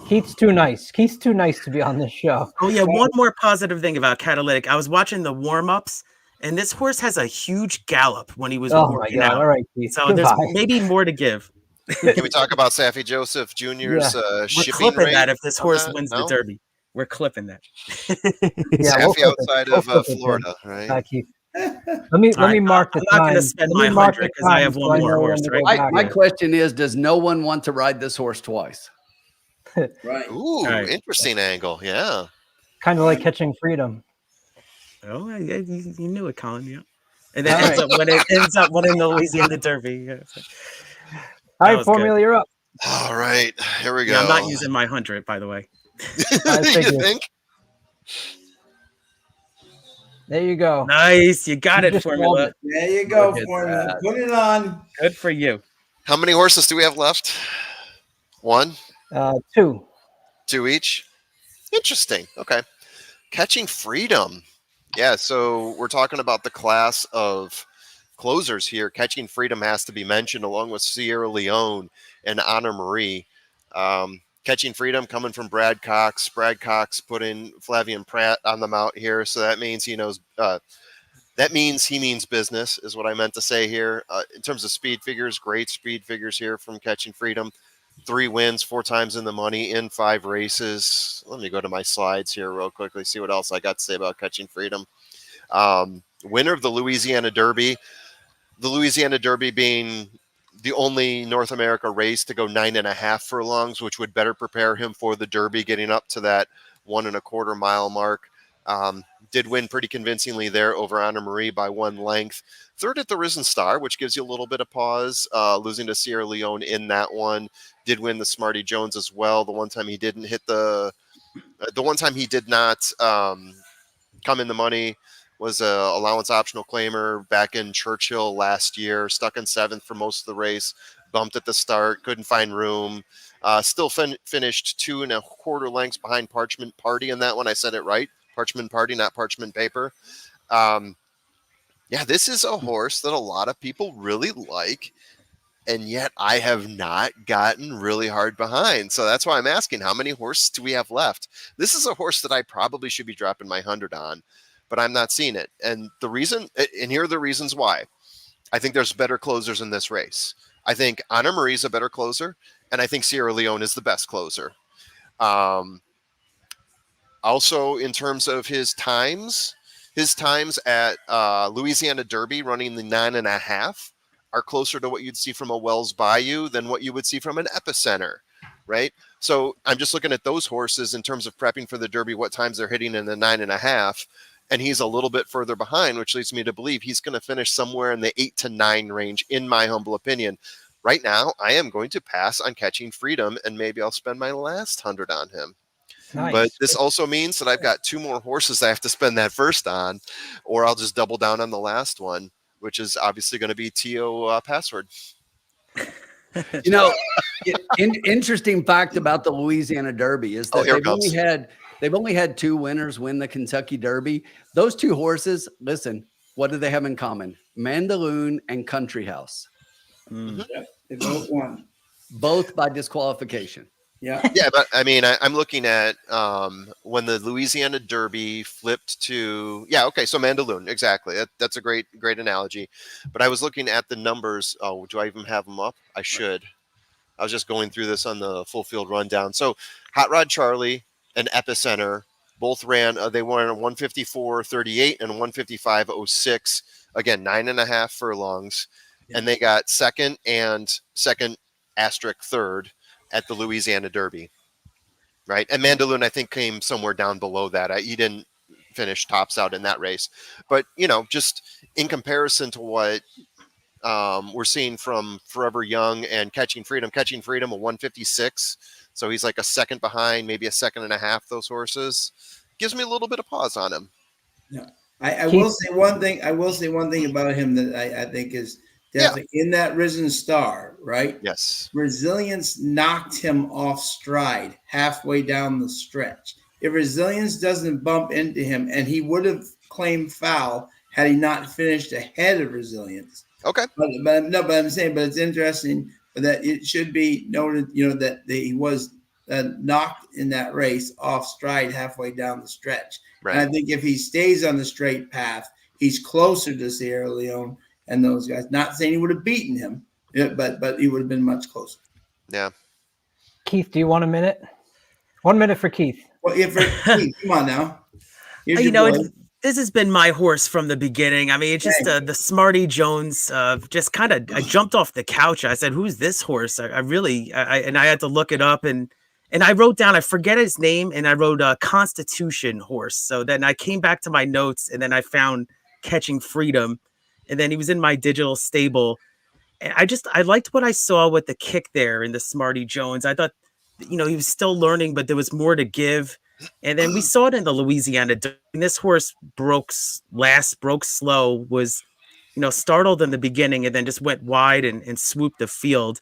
Keith's too nice. Keith's too nice to be on this show. Oh, yeah. One more positive thing about Catalytic. I was watching the warm-ups, and this horse has a huge gallop when he was working out. All right, Keith. So there's maybe more to give. Can we talk about Safi Joseph Jr.'s We're shipping clipping rate that if this horse that? wins No? the Derby. We're clipping that. Safi outside of Florida, right? Keith. Let me mark the I'm time. not going to spend my 100 because I have one more horse, right? My question is, does no one want to ride this horse twice? Right. Ooh, Right. interesting angle. Yeah. Kind of like catching freedom. Oh, yeah, you knew it, Colin. Yeah. And then ends up winning the Louisiana Derby. Yeah. All right, Formula, you're up. All right, here we go. Yeah, I'm not using my 100, by the way. You think? There you go. Nice. You got You it, just nailed Formula. it. There you go, Look at Formula. that. Put it on. Good for you. How many horses do we have left? One, 2. 2 each. Interesting. Okay. Catching Freedom. Yeah, so we're talking about the class of closers here. Catching Freedom has to be mentioned along with Sierra Leone and Honor Marie. Catching Freedom coming from Brad Cox. Brad Cox putting Flavian Pratt on the mount here, so that means he knows. That means he means business, is what I meant to say here. In terms of speed figures, great speed figures here from Catching Freedom. 3 wins, 4 times in the money in 5 races. Let me go to my slides here real quickly, see what else I got to say about Catching Freedom. Winner of the Louisiana Derby. The Louisiana Derby being the only North America race to go 9.5 furlongs, which would better prepare him for the Derby, getting up to that 1.25 mile mark. Did win pretty convincingly there over Honor Marie by 1 length. 3rd at the Risen Star, which gives you a little bit of pause, losing to Sierra Leone in that one. Did win the Smarty Jones as well. The one time he didn't hit the one time he did not come in the money was a allowance optional claimer back in Churchill last year. Stuck in 7th for most of the race. Bumped at the start. Couldn't find room. Still finished 2.25 lengths behind Parchment Party in that one. I said it right. Parchment Party, not Parchment Paper. Yeah, this is a horse that a lot of people really like, and yet I have not gotten really hard behind. So that's why I'm asking, how many horses do we have left? This is a horse that I probably should be dropping my 100 on, but I'm not seeing it. And the reason, and here are the reasons why. I think there's better closers in this race. I think Honor Marie's a better closer, and I think Sierra Leone is the best closer. Also, in terms of his times at Louisiana Derby running the 9.5 are closer to what you'd see from a Wells Bayou than what you would see from an Epicenter, right? So I'm just looking at those horses in terms of prepping for the Derby, what times they're hitting in the 9.5, and he's a little bit further behind, which leads me to believe he's going to finish somewhere in the 8 to 9 range, in my humble opinion. Right now, I am going to pass on Catching Freedom, and maybe I'll spend my last 100 on him. Nice. But this also means that I've got 2 more horses I have to spend that first on, or I'll just double down on the last one, which is obviously going to be TO Password. You know, interesting fact about the Louisiana Derby is that they've only had 2 winners win the Kentucky Derby. Those 2 horses, listen, what do they have in common? Mandaloon and Country House. Yep, they both won. Both by disqualification. Yeah. Yeah, but I mean, I'm looking at when the Louisiana Derby flipped to, so Mandaloon, exactly. That's a great analogy. But I was looking at the numbers. Oh, do I even have them up? I should. I was just going through this on the full field rundown. So Hot Rod Charlie and Epicenter both ran, they won a 154.38 and a 155.06. Again, 9.5 furlongs. Yeah. And they got second asterisk third at the Louisiana Derby, right? And Mandaloon, I think, came somewhere down below that. He didn't finish tops out in that race. But, just in comparison to what we're seeing from Forever Young and Catching Freedom a 156. So he's like a second behind, maybe a second and a half, those horses. Gives me a little bit of pause on him. Yeah. I will say one thing. I will say one thing about him that I think is definitely in that Risen Star, right? Yes. Resilience knocked him off stride halfway down the stretch. If Resilience doesn't bump into him, and he would have claimed foul had he not finished ahead of Resilience. Okay. But I'm saying, but it's interesting that it should be noted, that he was knocked in that race off stride halfway down the stretch. Right. And I think if he stays on the straight path, he's closer to Sierra Leone and those guys. Not saying he would have beaten him, but he would have been much closer. Yeah. Keith, do you want a minute? 1 minute for Keith. Well, Keith, come on now. This has been my horse from the beginning. I mean, it's just the Smarty Jones. Just kind of, I jumped off the couch. I said, "Who's this horse?" I had to look it up, and I wrote down, I forget his name, and I wrote a Constitution horse. So then I came back to my notes, and then I found Catching Freedom, and then he was in my digital stable. And I liked what I saw with the kick there in the Smarty Jones. I thought, he was still learning, but there was more to give. And then we saw it in the Louisiana Derby. This horse broke slow, was, startled in the beginning and then just went wide and swooped the field.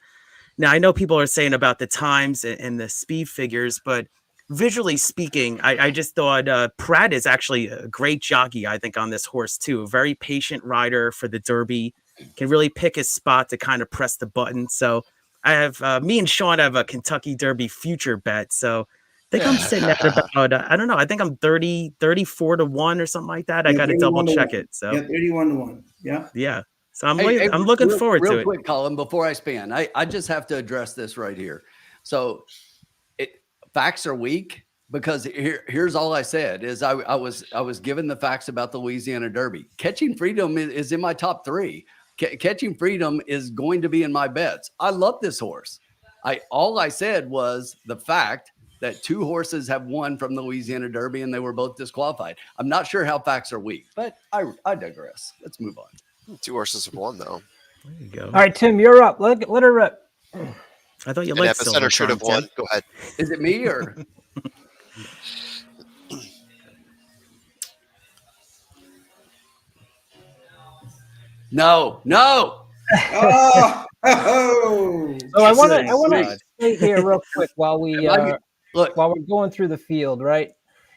Now, I know people are saying about the times and the speed figures, but visually speaking, I just thought Pratt is actually a great jockey, I think, on this horse, too. A very patient rider for the Derby, can really pick his spot to kind of press the button. So I have, me and Sean have a Kentucky Derby future bet. So I think I'm sitting at about, I don't know, I think I'm 34 to 1 or something like that. I got to double check it. So yeah, 31 to 1. Yeah. Yeah. So I'm looking forward to it. Real quick, Colin, before I spin, I just have to address this right here. So facts are weak because here's all I said is I was given the facts about the Louisiana Derby. Catching Freedom is in my top 3. Catching Freedom is going to be in my bets. I love this horse. All I said was the fact that 2 horses have won from the Louisiana Derby and they were both disqualified. I'm not sure how facts are weak, but I digress. Let's move on. 2 horses have won, though. There you go. All right, Tim, you're up. Let her rip. I thought you And liked Epicenter should have won. Go ahead. Is it me or? No. Oh, So I want to stay here real quick while we're going through the field, right?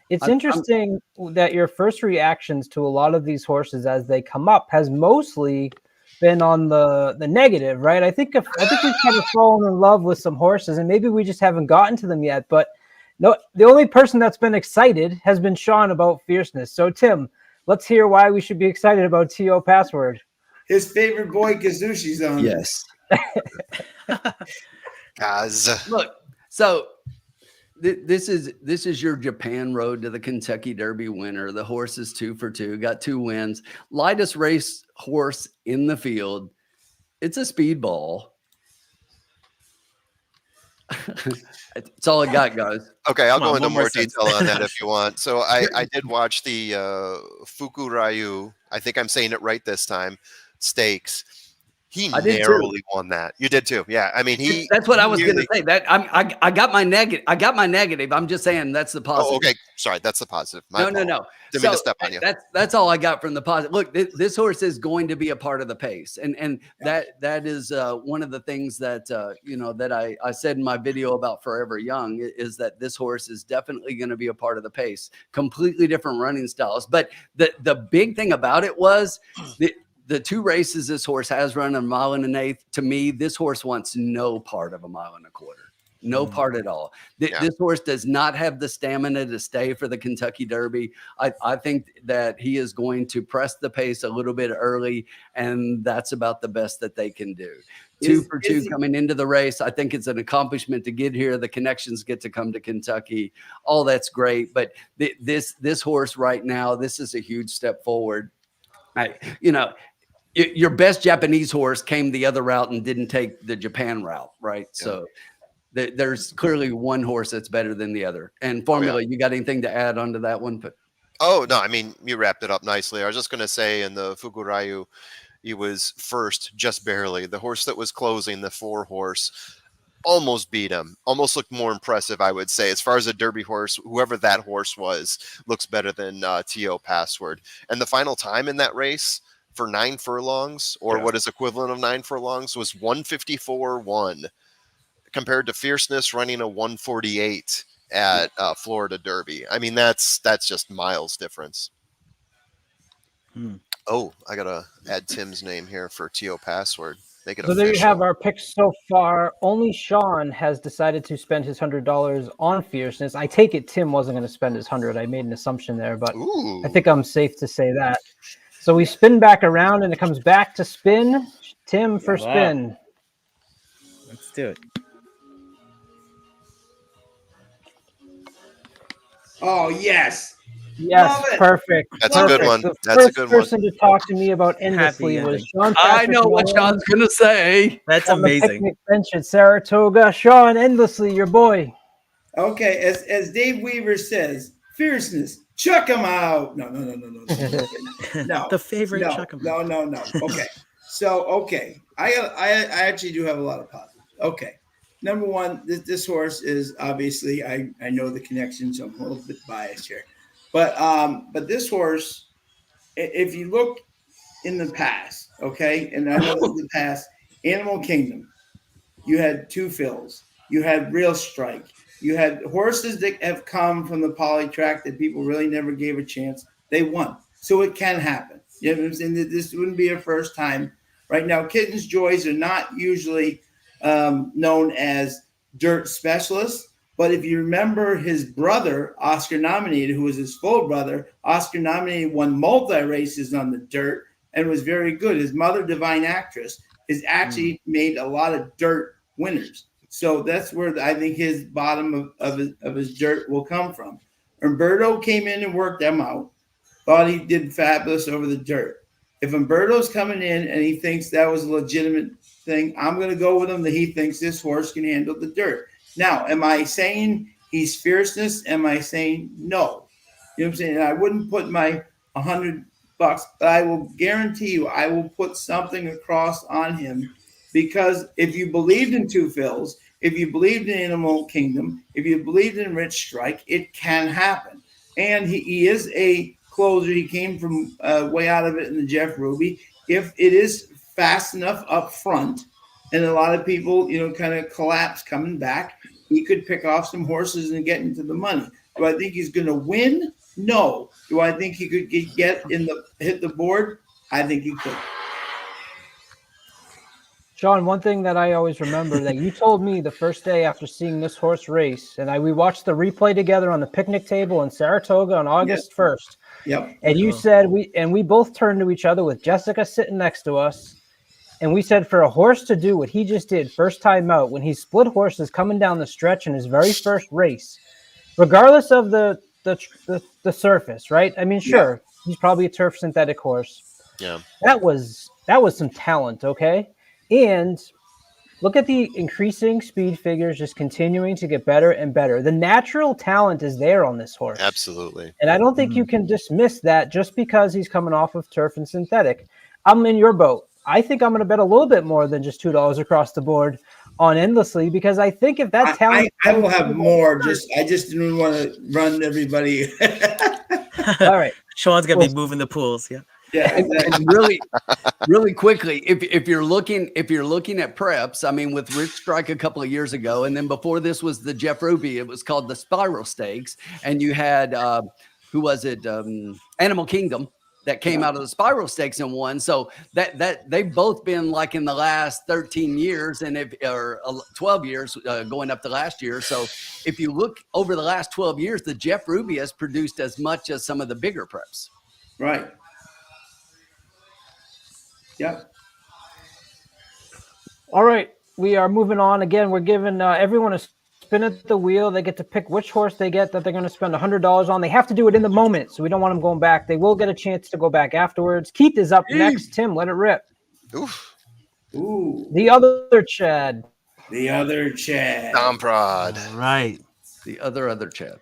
It's interesting that your first reactions to a lot of these horses as they come up has mostly been on the negative, right? I think we've kind of fallen in love with some horses, and maybe we just haven't gotten to them yet. But no, the only person that's been excited has been Sean about Fierceness. So Tim, let's hear why we should be excited about T.O. Password. his favorite boy Kazushi's on. Yes. Guys. Look, so this is your Japan road to the Kentucky Derby winner. The horse is 2 for 2, got 2 wins. Lightest race horse in the field. It's a speedball. That's all I got, guys. Okay, I'll go into more detail on that if you want. So I did watch the Fukuryu. I think I'm saying it right this time. Stakes. He narrowly won that. You did too. Yeah. I mean, that's what I was going to say. That I got my negative. I got my negative. I'm just saying that's the positive. Oh, okay. Sorry. That's the positive. No. Didn't mean to step on you. That's all I got from the positive. Look, this horse is going to be a part of the pace. And that is one of the things that, that I said in my video about Forever Young is that this horse is definitely going to be a part of the pace. Completely different running styles. But the big thing about it was the 2 races this horse has run, 1 mile and an eighth. To me, this horse wants no part of 1 mile and a quarter. No part at all. This horse does not have the stamina to stay for the Kentucky Derby. I think that he is going to press the pace a little bit early, and that's about the best that they can do. 2 for 2 coming into the race. I think it's an accomplishment to get here. The connections get to come to Kentucky. All that's great. But this horse right now, this is a huge step forward. Your best Japanese horse came the other route and didn't take the Japan route, right? Yeah. So there's clearly one horse that's better than the other. And Formula, you got anything to add onto that one? Oh, no, I mean, you wrapped it up nicely. I was just going to say in the Fukuryu, he was first, just barely. The horse that was closing, the 4 horse, almost beat him. Almost looked more impressive, I would say. As far as a Derby horse, whoever that horse was, looks better than T.O. Password. And the final time in that race, for 9 furlongs, or what is equivalent of 9 furlongs, was 154.1 compared to Fierceness running a 148 at Florida Derby. I mean, that's just miles difference. Oh, I gotta add Tim's name here for T.O. Password. Make it so official. There you have our picks so far. Only Sean has decided to spend his $100 on Fierceness. I take it Tim wasn't going to spend his 100. I made an assumption there, but I think I'm safe to say that. So we spin back around, and it comes back to spin. Tim for spin. Let's do it. Oh, yes. Yes, perfect. That's a good one. The That's a good first person to talk to me about Endlessly was Sean. I know what Sean's going to say. That's on amazing. The picnic bench at Saratoga. Sean, Endlessly, your boy. Okay, as Dave Weaver says, Fierceness. Chuck him out. No. No. The favorite chuck him out. No. Okay. So, I actually do have a lot of positives. Okay. number one, this horse is obviously, I know the connection, so I'm a little bit biased here. But this horse, if you look in the past, okay, and I know in the past, Animal Kingdom, you had Two Fills, you had Real Strike, you had horses that have come from the poly track that people really never gave a chance. They won. So it can happen. You know what I'm saying? This wouldn't be a first time. Right now, Kitten's Joys are not usually known as dirt specialists. But if you remember his brother, Oscar nominated, who was his full brother, Oscar nominated, won multi races on the dirt and was very good. His mother, Divine Actress, has actually made a lot of dirt winners. So that's where I think his bottom of his dirt will come from. Umberto came in and worked them out. Thought he did fabulous over the dirt. If Umberto's coming in and he thinks that was a legitimate thing, I'm going to go with him that he thinks this horse can handle the dirt. Now, am I saying he's Fierceness? Am I saying no? You know what I'm saying? And I wouldn't put my $100, but I will guarantee you I will put something across on him, because if you believed in Two Fills, if you believed in Animal Kingdom, if you believed in Rich Strike, it can happen. And he is a closer. He came from way out of it in the Jeff Ruby. If it is fast enough up front, and a lot of people, kind of collapse coming back, he could pick off some horses and get into the money. Do I think he's going to win? No. Do I think he could hit the board? I think he could. Sean, one thing that I always remember that you told me the first day after seeing this horse race, and we watched the replay together on the picnic table in Saratoga on August 1st. Yep. And you said we both turned to each other with Jessica sitting next to us. And we said, for a horse to do what he just did first time out, when he split horses coming down the stretch in his very first race, regardless of the surface, right? I mean, sure, he's probably a turf synthetic horse. Yeah. That was some talent, okay? And look at the increasing speed figures just continuing to get better and better. The natural talent is there on this horse. Absolutely. And I don't think you can dismiss that just because he's coming off of turf and synthetic. I'm in your boat. I think I'm going to bet a little bit more than just $2 across the board on Endlessy, because I think if that talent, I will have more. I just didn't want to run everybody. All right, Sean's gonna be moving the pools. Yeah. Yeah, And really quickly, if you're looking at preps, I mean, with Rich Strike a couple of years ago, and then before this was the Jeff Ruby, it was called the Spiral Stakes, and you had who was it? Animal Kingdom that came out of the Spiral Stakes and won. So that they've both been like in the last 13 years or 12 years going up to last year. So if you look over the last 12 years, the Jeff Ruby has produced as much as some of the bigger preps. right. Yep. all right, we are moving on. Again, we're giving everyone a spin at the wheel. They get to pick which horse they get that they're going to spend $100 on. They have to do it in the moment, so we don't want them going back. They will get a chance to go back afterwards. Keith is up next. Tim, let it rip. Oof. Ooh. The other Chad. The other Chad. Tom Prod. All right. The other Chad.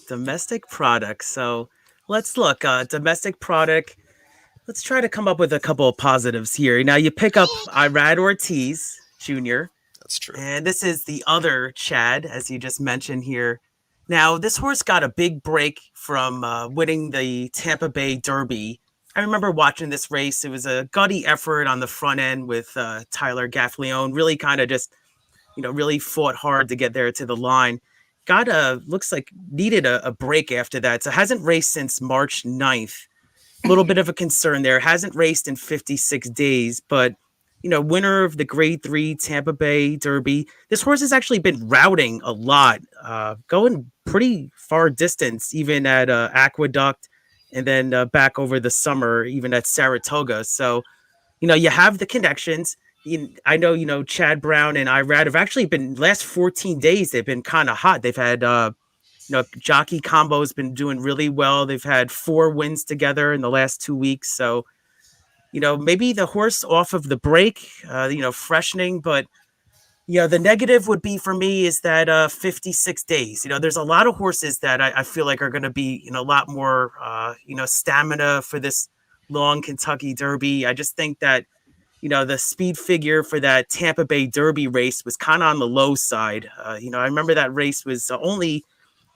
Domestic product. So let's look. Domestic product. Let's try to come up with a couple of positives here. Now you pick up Irad Ortiz Jr. That's true. And this is the other Chad, as you just mentioned here. Now, this horse got a big break from winning the Tampa Bay Derby. I remember watching this race. It was a gutty effort on the front end with Tyler Gaffleone. Really kind of just, really fought hard to get there to the line. Looks like needed a break after that. So hasn't raced since March 9th. A little bit of a concern there. Hasn't raced in 56 days, but winner of the Grade 3 Tampa Bay Derby. This horse has actually been routing a lot, going pretty far distance, even at Aqueduct, and then back over the summer, even at Saratoga. So, you have the connections. I know, Chad Brown and Irad have actually been last 14 days. They've been kind of hot. They've had, jockey combo has been doing really well. They've had 4 wins together in the last 2 weeks. So, maybe the horse off of the break, freshening, but, the negative would be for me is that 56 days. There's a lot of horses that I feel like are going to be, a lot more, stamina for this long Kentucky Derby. I just think that, the speed figure for that Tampa Bay Derby race was kind of on the low side. I remember that race was only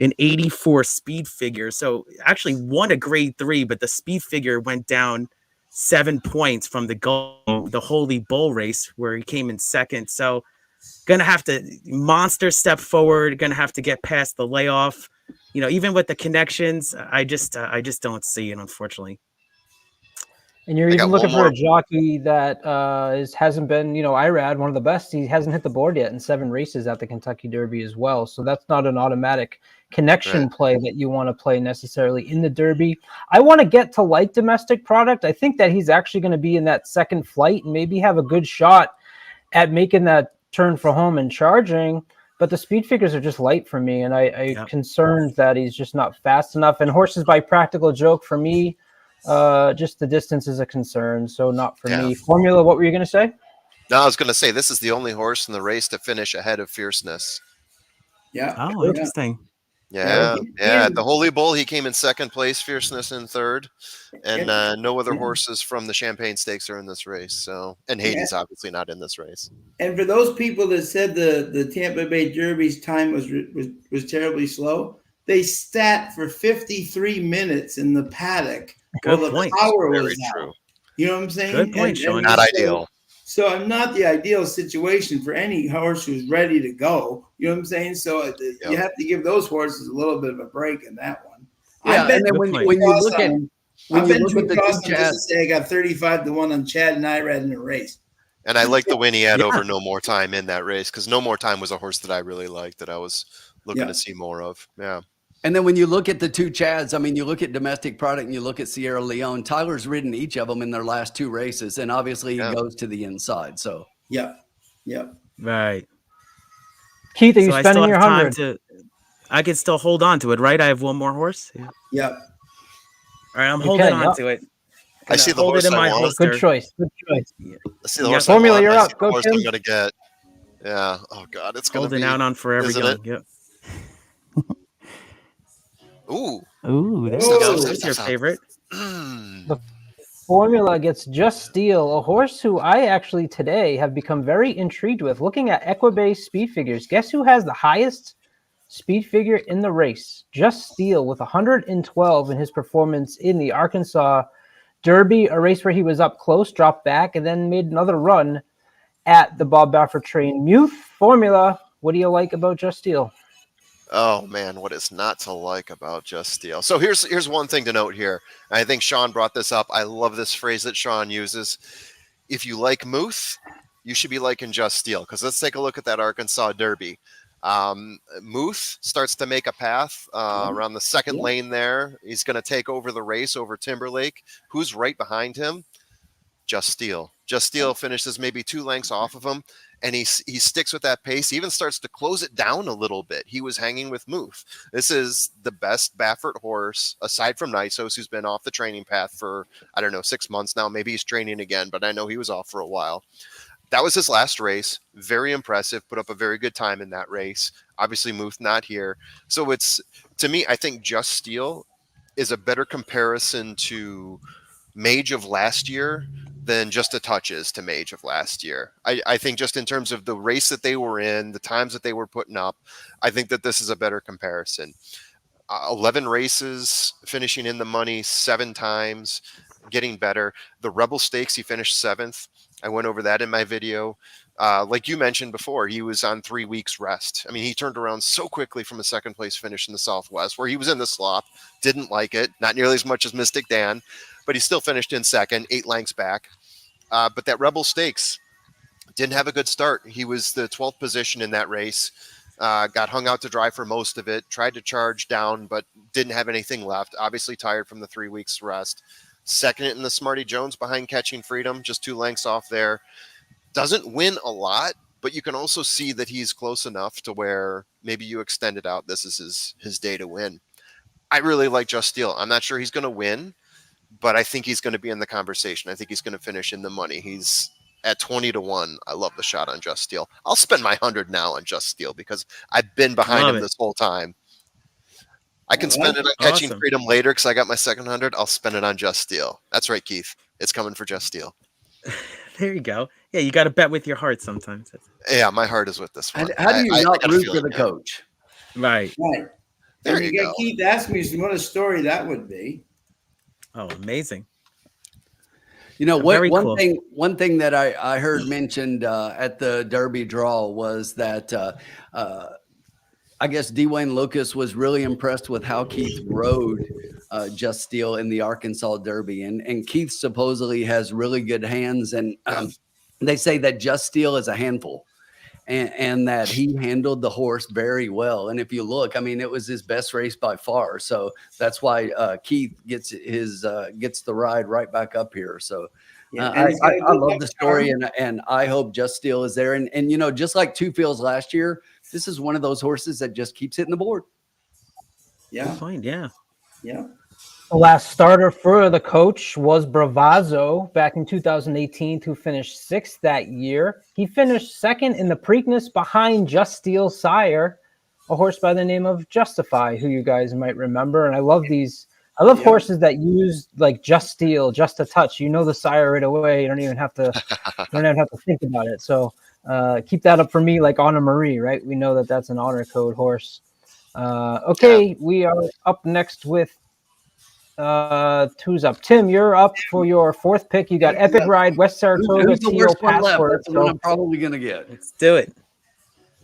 an 84 speed figure. So actually won a grade 3, but the speed figure went down 7 points from the Holy Bull race where he came in second. So gonna have to monster step forward, gonna have to get past the layoff. Even with the connections, I just don't see it, unfortunately. And you're I even got looking one for more. a jockey that hasn't been, IRAD, one of the best. He hasn't hit the board yet in 7 races at the Kentucky Derby as well. So that's not an automatic connection play that you want to play necessarily in the Derby. I want to get to like domestic product. I think that he's actually going to be in that second flight and maybe have a good shot at making that turn for home and charging. But the speed figures are just light for me. And I'm concerned that he's just not fast enough. And horses by practical joke for me. Just the distance is a concern, so not for me. Formula, what were you going to say? No, I was going to say this is the only horse in the race to finish ahead of Fierceness. Yeah. Oh, interesting. Yeah. The Holy Bull, he came in second place, Fierceness in third, and no other horses from the Champagne Stakes are in this race. So, and Hades obviously not in this race. And for those people that said the Tampa Bay Derby's time was terribly slow, they sat for 53 minutes in the paddock. Good while point. The power Very was true. out. You know what I'm saying? Good point, Sean. Not ideal. So I'm not the ideal situation for any horse who's ready to go. You know what I'm saying? So you have to give those horses a little bit of a break in that one. Yeah, and then when you look at the two just to say I got 35-1 on Chad and Irad in the race. And I like the win he had over No More Time in that race because No More Time was a horse that I really liked that I was looking to see more of. Yeah. And then when you look at the two Chads, I mean, you look at domestic product and you look at Sierra Leone, Tyler's ridden each of them in their last 2 races. And obviously he goes to the inside. So, Yep. Right. Keith, are you spending your 100? I can still hold on to it, right? I have one more horse. Yep. All right, I'm holding on to it. I see the horse I want. Good choice. I see the horse Formula, you're up. Go, Tim. I'm going to get. Yeah. Oh, God. It's going to be. Holding out on forever young. Yep. Ooh, that's your favorite. The Formula gets Just Steel, a horse who I actually today have become very intrigued with. Looking at Equibase speed figures, guess who has the highest speed figure in the race? Just Steel with 112 in his performance in the Arkansas Derby, a race where he was up close, dropped back, and then made another run at the Bob Baffert train. Muth, Formula, what do you like about Just Steel? Oh man, what is not to like about Just Steel? So here's one thing to note here. I think Sean brought this up. I love this phrase that Sean uses. If you like Muth, you should be liking Just Steel. Because let's take a look at that Arkansas Derby. Muth starts to make a path around the second lane there. He's going to take over the race over Timberlake. Who's right behind him? Just Steel. Just Steel finishes maybe 2 lengths off of him. And he sticks with that pace. He even starts to close it down a little bit. He was hanging with Muth. This is the best Baffert horse, aside from Nisos, who's been off the training path for, 6 months now. Maybe he's training again, but I know he was off for a while. That was his last race. Very impressive. Put up a very good time in that race. Obviously, Muth not here. So it's, to me, I think Just Steel is a better comparison to Mage of last year than Just a Touch is to Mage of last year. I think just in terms of the race that they were in, the times that they were putting up, I think that this is a better comparison. 11 races, finishing in the money 7 times, getting better. The Rebel Stakes, he finished 7th. I went over that in my video. Like you mentioned before, he was on 3 weeks rest. I mean, he turned around so quickly from a second place finish in the Southwest, where he was in the slop, didn't like it, not nearly as much as Mystic Dan, but he still finished in second, 8 lengths back. But that Rebel Stakes didn't have a good start. He was the 12th position in that race, got hung out to dry for most of it, tried to charge down, but didn't have anything left. Obviously tired from the 3 weeks rest. Second in the Smarty Jones behind Catching Freedom, just 2 lengths off there. Doesn't win a lot, but you can also see that he's close enough to where maybe you extend it out. This is his day to win. I really like Just Steel. I'm not sure he's going to win, but I think he's going to be in the conversation. I think he's going to finish in the money. He's at 20-1. I love the shot on Just Steel. I'll spend my 100 now on Just Steel because I've been behind him this whole time. I can spend it on Catching Freedom later because I got my second 100. I'll spend it on Just Steel. That's right, Keith. It's coming for Just Steel. There you go. Yeah, you got to bet with your heart sometimes. Yeah, my heart is with this one. How do you not got a root for feeling, the yeah. coach? Right. Right. There And you you go. got Keith Asmussen. What a story that would be. Oh, amazing. You know, Very one cool. thing that I heard mentioned at the Derby draw was that I guess Dwayne Lucas was really impressed with how Keith rode Just Steel in the Arkansas Derby, and Keith supposedly has really good hands, and they say that Just Steel is a handful. And that he handled the horse very well. And if you look, I mean, it was his best race by far. So that's why Keith gets the ride right back up here. So Yeah, I love the story, and I hope Just Steel is there. And you know, just like Two Fields last year, this is one of those horses that just keeps hitting the board. Yeah. Good point. Yeah. Yeah. The last starter for the coach was Bravazzo back in 2018, who finished sixth that year. He finished second in the Preakness behind Just Steel Sire, a horse by the name of Justify, who you guys might remember. And I love these. I love horses that use like Just Steel, just a touch. You know the sire right away. You don't even have to. You don't even have to think about it. So keep that up for me, like Anna Marie, right? We know that that's an honor code horse. Okay, we are up next with. Who's up? Tim, you're up for your fourth pick. You got Epic Ride, West Saratoga, Who's the worst one left? Password. That's the one I'm probably gonna get. Let's do it.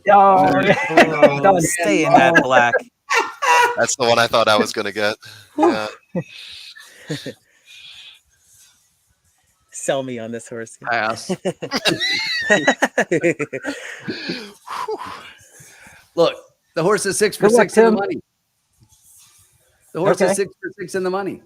Oh, yeah. Done. Stay in that black. That's the one I thought I was going to get. Yeah. Sell me on this horse. Pass. Look, the horse is 6 for Good luck, 6 in the Tim. money. The horse Okay. is 6 for 6 in the money.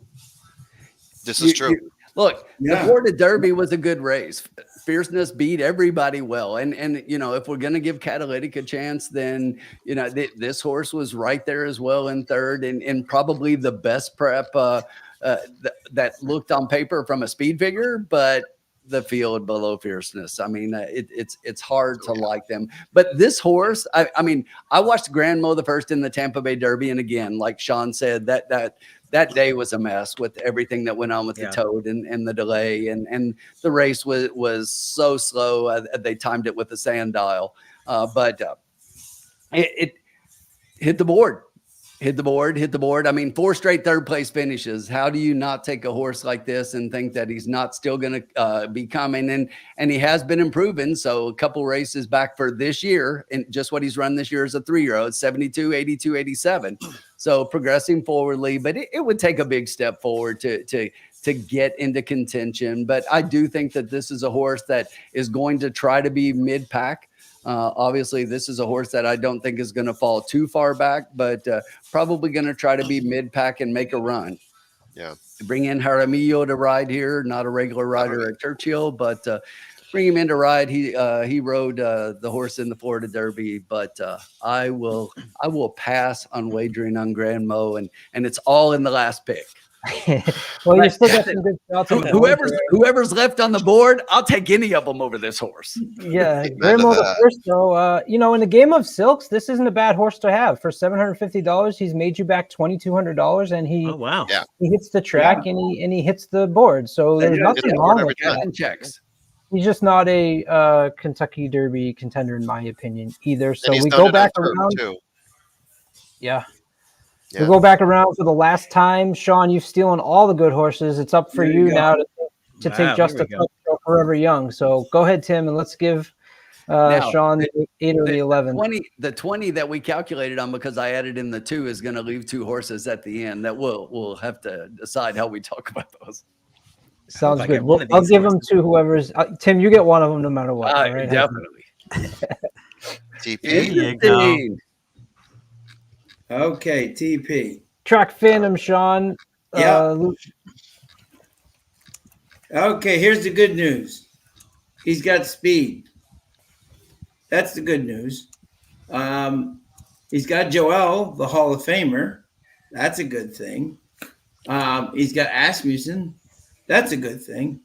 This is true. Look, Yeah. the Florida Derby was a good race. Fierceness beat everybody well. And you know, if we're going to give Catalytic a chance, then, you know, this horse was right there as well in third, and probably the best prep that looked on paper from a speed figure, but the field below Fierceness. I mean, it's hard to like them. But this horse, I mean, I watched Grand Mo the first in the Tampa Bay Derby, and again, like Sean said, that day was a mess with everything that went on with the toad and the delay, and the race was so slow. They timed it with the sand dial, but it hit the board. Hit the board. I mean, 4 straight third place finishes. How do you not take a horse like this and think that he's not still going to be coming? And he has been improving. So a couple races back for this year, and just what he's run this year as a 3-year-old, 72, 82, 87. So progressing forwardly, but it would take a big step forward to get into contention. But I do think that this is a horse that is going to try to be mid-pack. Obviously, this is a horse that I don't think is going to fall too far back, but probably going to try to be mid-pack and make a run. Yeah. Bring in Jaramillo to ride here, not a regular rider at Churchill, but bring him in to ride. He rode the horse in the Florida Derby, but I will pass on wagering on Grand Mo, and it's all in the last pick. Well, you still got some good shots. on the board there. Whoever's left on the board, I'll take any of them over this horse. Yeah, Grandma the first though. You know, in the game of silks, this isn't a bad horse to have. For $750, he's made you back $2,200, and he he hits the track and he hits the board. So there's nothing wrong with that. Checks. He's just not a Kentucky Derby contender, in my opinion, either. So we go back around. Too. Yeah. We go back around for the last time. Sean, you've stolen all the good horses. It's up for you now to take just a touch for Forever Young. So go ahead, Tim, and let's give Sean the 8 or the 11. The 20 that we calculated on, because I added in the 2, is going to leave 2 horses at the end. That we'll have to decide how we talk about those. Sounds good. I'll give them to whoever's. Tim, you get one of them no matter what. All right, definitely. TP. Okay, TP. Track Phantom, Sean. Yeah. Okay, here's the good news. He's got speed. That's the good news. He's got Joel, the Hall of Famer. That's a good thing. He's got Asmussen. That's a good thing.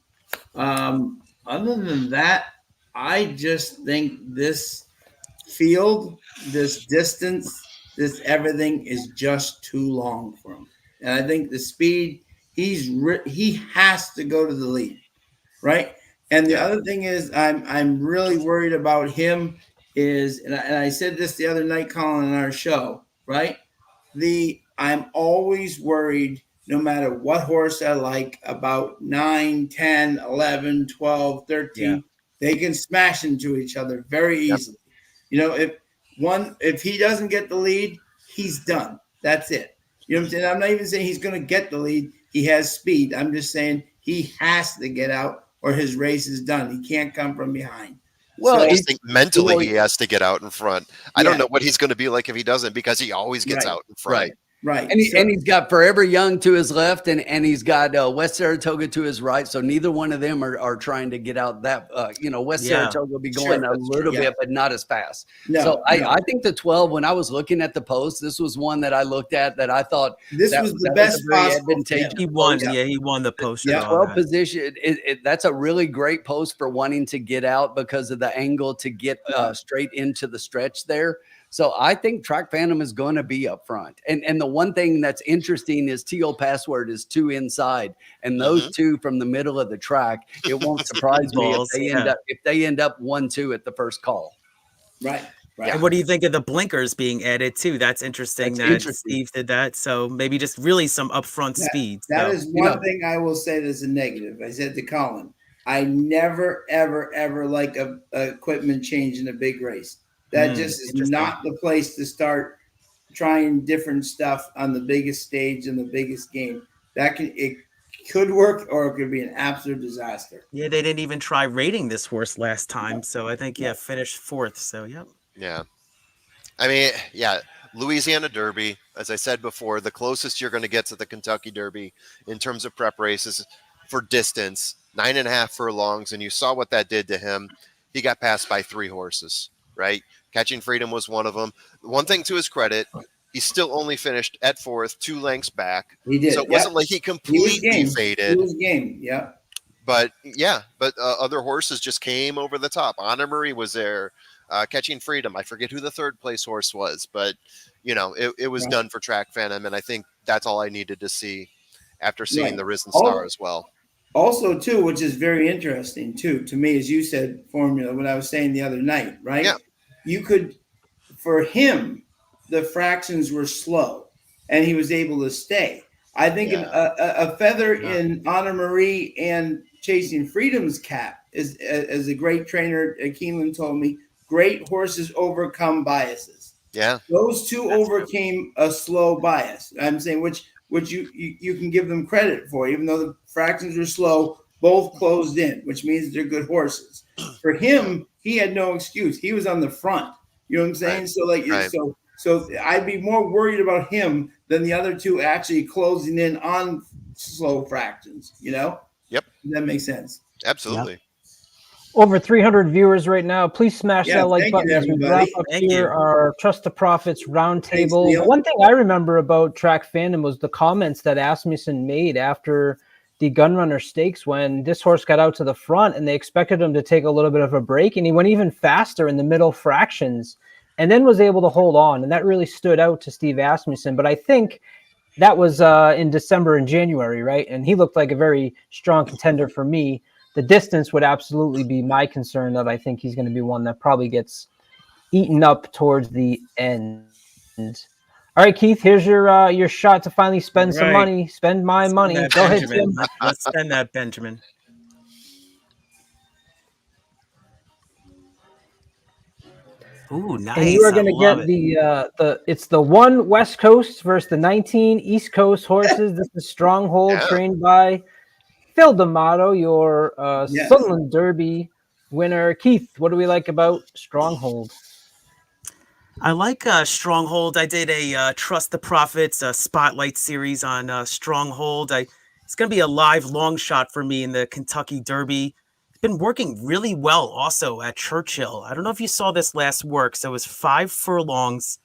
Other than that, I just think this field, this distance, this everything is just too long for him. And I think the speed, he has to go to the lead, right? And the Yeah. other thing is, I'm really worried about him is, and I said this the other night, Colin, on our show, right? I'm always worried, no matter what horse I like, about 9, 10, 11, 12, 13, they can smash into each other very easily. You know, if he doesn't get the lead, he's done. That's it. You know what I'm saying? I'm not even saying he's going to get the lead. He has speed. I'm just saying he has to get out or his race is done. He can't come from behind. Well, I So, just think mentally you know, he has to get out in front. I don't know what he's going to be like if he doesn't, because he always gets out in front. right. And, So- and he's got Forever Young to his left, and he's got West Saratoga to his right. So neither one of them are trying to get out that. West Saratoga will be going a little bit, but not as fast. No, I think the 12. When I was looking at the post, this was one that I looked at that I thought this was the best possible. advantageous. He won. Yeah. Yeah, he won the poster. Yeah. on 12 that. position. That's a really great post for wanting to get out because of the angle to get straight into the stretch there. So I think Track Phantom is going to be up front. And the one thing that's interesting is TO Password is 2 inside, and those two from the middle of the track. It won't surprise me if they end up 1-2 at the first call. Right. And what do you think of the blinkers being added too? That's interesting. Steve did that. So maybe just really some upfront speed. That is one thing I will say that's a negative. I said to Colin, I never, ever, ever like a equipment change in a big race. That just is not the place to start trying different stuff on the biggest stage in the biggest game. It could work, or it could be an absolute disaster. Yeah, they didn't even try rating this horse last time. So I think, finished 4th. So, Yeah. I mean, Louisiana Derby, as I said before, the closest you're going to get to the Kentucky Derby in terms of prep races for distance, 9.5 furlongs. And you saw what that did to him. He got passed by 3 horses, right? Catching Freedom was one of them. One thing to his credit, he still only finished at 4th, 2 lengths back. He did. So it wasn't like he completely faded. He was game, But other horses just came over the top. Anna Marie was there, Catching Freedom. I forget who the 3rd place horse was, but it was done for Track Phantom, and I think that's all I needed to see after seeing the Risen Star as well. Also, too, which is very interesting, too, to me, as you said, formula, what I was saying the other night, right? Yeah. You could, for him, the fractions were slow, and he was able to stay. I think a feather in Anna Marie and Chasing Freedom's cap is, as a great trainer, Keeneland told me, great horses overcome biases. Yeah. Those two overcame a slow bias. I'm saying which you can give them credit for, even though the fractions were slow, both closed in, which means they're good horses. For him, he had no excuse. He was on the front. You know what I'm saying? Right. So I'd be more worried about him than the other two actually closing in on slow fractions, Yep. That makes sense. Absolutely. Yep. Over 300 viewers right now. Please smash that like button as we wrap up here our Trust the Prophets roundtable. One thing I remember about Track Phantom was the comments that Asmussen made after the Gunrunner Stakes when this horse got out to the front and they expected him to take a little bit of a break, and he went even faster in the middle fractions and then was able to hold on. And that really stood out to Steve Asmussen. But I think that was in December and January, right? And he looked like a very strong contender for me. The distance would absolutely be my concern, that I think he's going to be one that probably gets eaten up towards the end. All right, Keith, here's your shot to finally spend some money. Spend my money. Go ahead, Tim. Let's spend that, Benjamin. Ooh, nice. And you are going to get it's the 1 West Coast versus the 19 East Coast horses. This is Stronghold, trained by Phil D'Amato, your Sunland Derby winner. Keith, what do we like about Stronghold? I like Stronghold. I did a Trust the Prophets spotlight series on Stronghold. It's going to be a live long shot for me in the Kentucky Derby. It's been working really well also at Churchill. I don't know if you saw this last work. So it was 5 furlongs,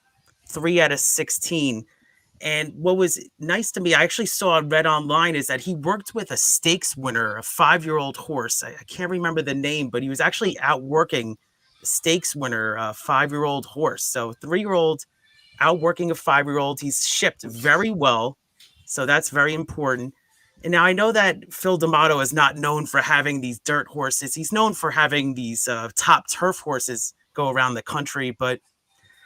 3 out of 16. And what was nice to me, I actually read online, is that he worked with a stakes winner, a 5-year-old horse. I can't remember the name, but he was actually outworking the stakes winner, a 5-year-old horse. So 3-year-old outworking a 5-year-old. He's shipped very well. So that's very important. And now I know that Phil D'Amato is not known for having these dirt horses. He's known for having these top turf horses go around the country. But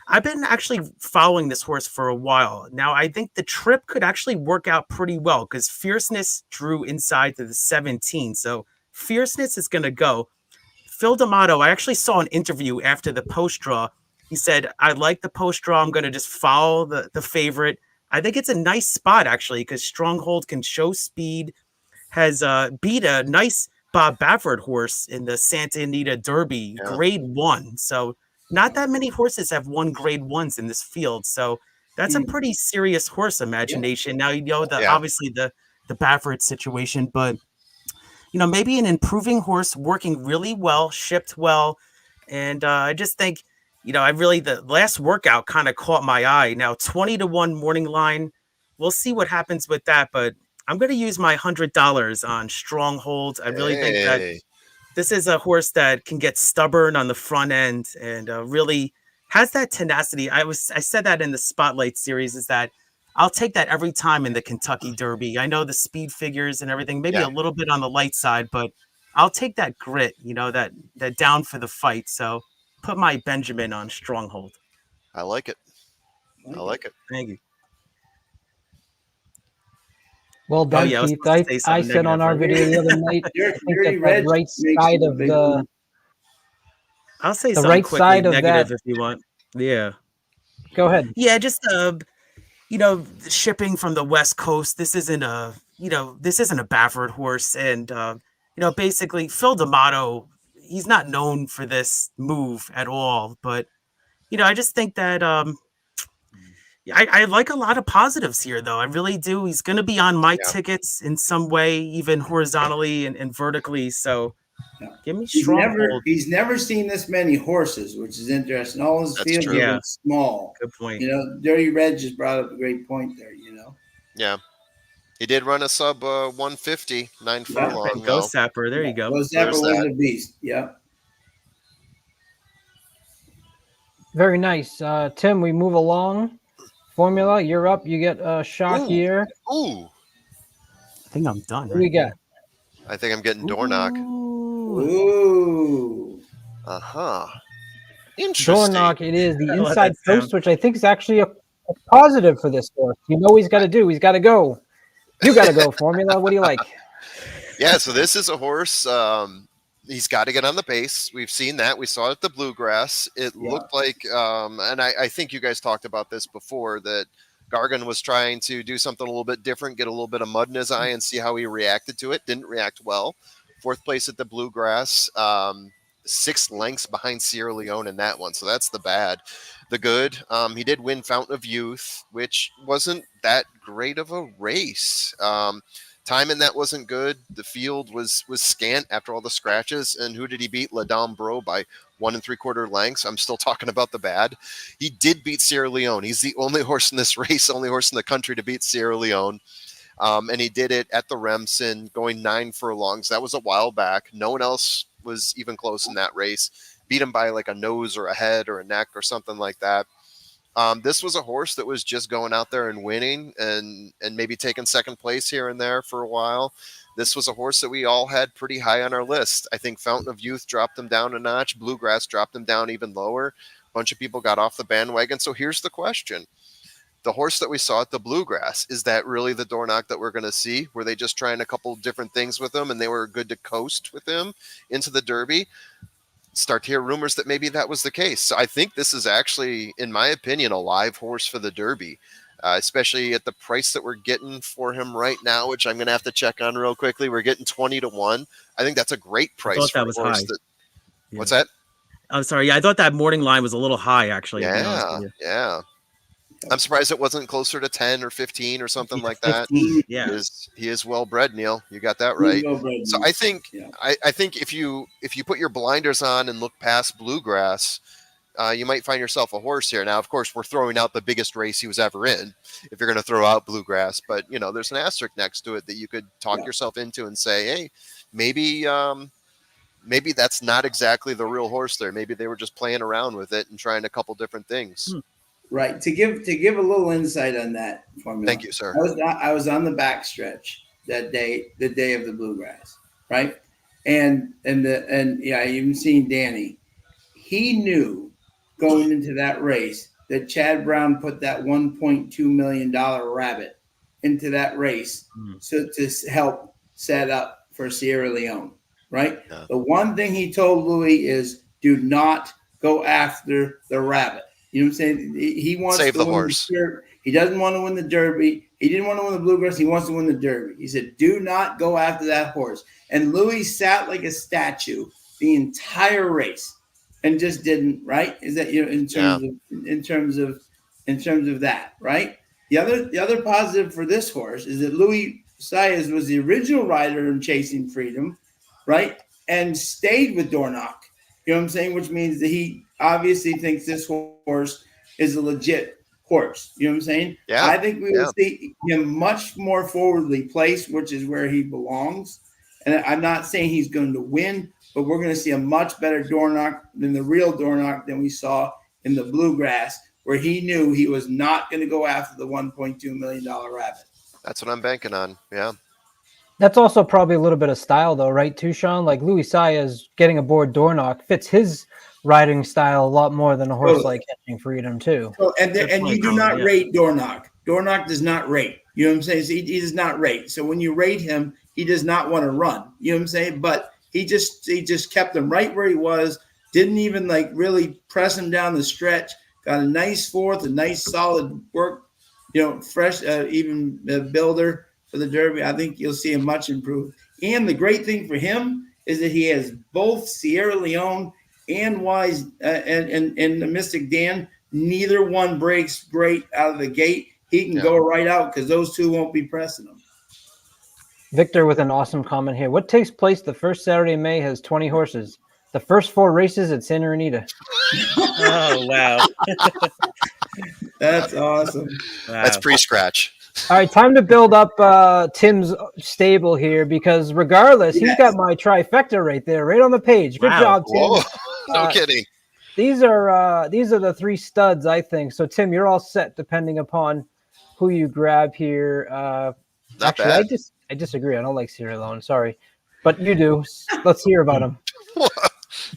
I've been actually following this horse for a while. Now, I think the trip could actually work out pretty well because Fierceness drew inside to the 17. So Fierceness is going to go. Phil D'Amato, I actually saw an interview after the post draw. He said, I like the post draw. I'm going to just follow the favorite. I think it's a nice spot, actually, because Stronghold can show speed, has beat a nice Bob Baffert horse in the Santa Anita Derby, grade 1. So not that many horses have won grade 1s in this field. So that's a pretty serious horse, Imagination. Now, you know, obviously the Baffert situation, but you know, maybe an improving horse working really well, shipped well. And I just think, you know, the last workout kind of caught my eye. Now, 20-1 morning line. We'll see what happens with that. But I'm going to use my $100 on Stronghold. I really think that this is a horse that can get stubborn on the front end and really has that tenacity. I said that in the Spotlight series is that I'll take that every time in the Kentucky Derby. I know the speed figures and everything, maybe a little bit on the light side, but I'll take that grit, you know, that down for the fight. So put my Benjamin on Stronghold. I like it. I like it. Thank you. Well done, Keith. I said on our video the other night, I think that right side of the... I'll say something right quickly side negative if you want. Yeah. Go ahead. Yeah, just you know, shipping from the West Coast. This isn't a Baffert horse, and you know, basically Phil D'Amato, he's not known for this move at all. But you know, I just think that I like a lot of positives here, though. I really do. He's going to be on my tickets in some way, even horizontally and vertically. So. Give me Stronghold. He's never seen this many horses, which is interesting. All his fields have been small. Good point. You know, Dirty Red just brought up a great point there, you know. Yeah. He did run a sub 150, 9 furlong. Ghost Sapper. There you go. Ghost Sapper was a beast. Yeah. Very nice. Tim, we move along. Formula, you're up. You get a shot here. Ooh. I think I'm done. Who you got? I think I'm getting Dornoch. Ooh. Interesting. Dornoch, it is the inside post, which I think is actually a positive for this horse. You know what he's got to do. He's got to go. You got to go, Formula. What do you like? Yeah, so this is a horse. He's got to get on the pace. We've seen that. We saw it at the Bluegrass. It looked like, and I think you guys talked about this before, that Gargan was trying to do something a little bit different, get a little bit of mud in his eye and see how he reacted to it. Didn't react well. 4th place at the Bluegrass, 6 lengths behind Sierra Leone in that one. So that's the bad. The good, he did win Fountain of Youth, which wasn't that great of a race. Time in that wasn't good. The field was scant after all the scratches. And who did he beat? La Dame Bro by 1 3/4 lengths. I'm still talking about the bad. He did beat Sierra Leone. He's the only horse in this race, only horse in the country to beat Sierra Leone. And he did it at the Remsen, going 9 furlongs. That was a while back. No one else was even close in that race. Beat him by like a nose or a head or a neck or something like that. This was a horse that was just going out there and winning and maybe taking 2nd place here and there for a while. This was a horse that we all had pretty high on our list. I think Fountain of Youth dropped him down a notch. Bluegrass dropped him down even lower. A bunch of people got off the bandwagon. So here's the question. The horse that we saw at the Bluegrass, is that really the Dornoch that we're going to see? Were they just trying a couple different things with him and they were good to coast with him into the Derby? Start to hear rumors that maybe that was the case. So I think this is actually, in my opinion, a live horse for the Derby, especially at the price that we're getting for him right now, which I'm going to have to check on real quickly. We're getting 20-1. I think that's a great price. I thought that was high. What's that? I'm sorry. Yeah, I thought that morning line was a little high, actually. Yeah. I'm surprised it wasn't closer to 10 or 15 or something like that. Yeah, he is well bred, Neil. You got that right. So I think I think if you put your blinders on and look past Bluegrass, you might find yourself a horse here. Now, of course, we're throwing out the biggest race he was ever in. If you're going to throw out Bluegrass, but you know, there's an asterisk next to it that you could talk yourself into and say, hey, maybe that's not exactly the real horse there. Maybe they were just playing around with it and trying a couple different things. Right. To give a little insight on that formula. Thank you, sir. I was on the backstretch, that day, the day of the Bluegrass, right? And I even seen Danny. He knew going into that race that Chad Brown put that $1.2 million rabbit into that race so to help set up for Sierra Leone, right? Yeah. The one thing he told Louis is do not go after the rabbit. You know what I'm saying? He wants Save to the win horse. The he doesn't want to win the Derby. He didn't want to win the Bluegrass. He wants to win the Derby. He said, do not go after that horse. And Louis sat like a statue the entire race and just didn't, right? Is that, you know, in terms of that, right? The other positive for this horse is that Louis Saez was the original rider in Chasing Freedom, right? And stayed with Dornoch. You know what I'm saying? Which means that he obviously thinks this horse is a legit horse. You know what I'm saying? Yeah. I think we will see him much more forwardly placed, which is where he belongs. And I'm not saying he's going to win, but we're going to see a much better Dornoch than the real Dornoch than we saw in the Bluegrass, where he knew he was not going to go after the $1.2 million rabbit. That's what I'm banking on. Yeah. That's also probably a little bit of style, though, right, too, Sean? Like Louis Saez getting aboard Dornoch fits his riding style a lot more than a horse like Catching Freedom, too. So, and you do not rate Dornoch. Dornoch does not rate. You know what I'm saying? So he does not rate. So when you rate him, he does not want to run. You know what I'm saying? But he just kept him right where he was. Didn't even like really press him down the stretch. Got a nice fourth, a nice solid work. You know, fresh, even builder for the Derby. I think you'll see him much improved. And the great thing for him is that he has both Sierra Leone and Wise and the Mystic Dan. Neither one breaks great out of the gate. He can go right out because those two won't be pressing him. Victor with an awesome comment here. What takes place the first Saturday in May has 20 horses. The first 4 races at Santa Anita. Oh, wow. That's awesome. Wow. That's pre-scratch. All right, time to build up Tim's stable here because regardless, he's got my trifecta right there, right on the page. Good job, Tim. Whoa. No kidding. These are the 3 studs, I think. So, Tim, you're all set depending upon who you grab here. Not bad. I disagree. I don't like Sierra Leone. Sorry, but you do. Let's hear about him.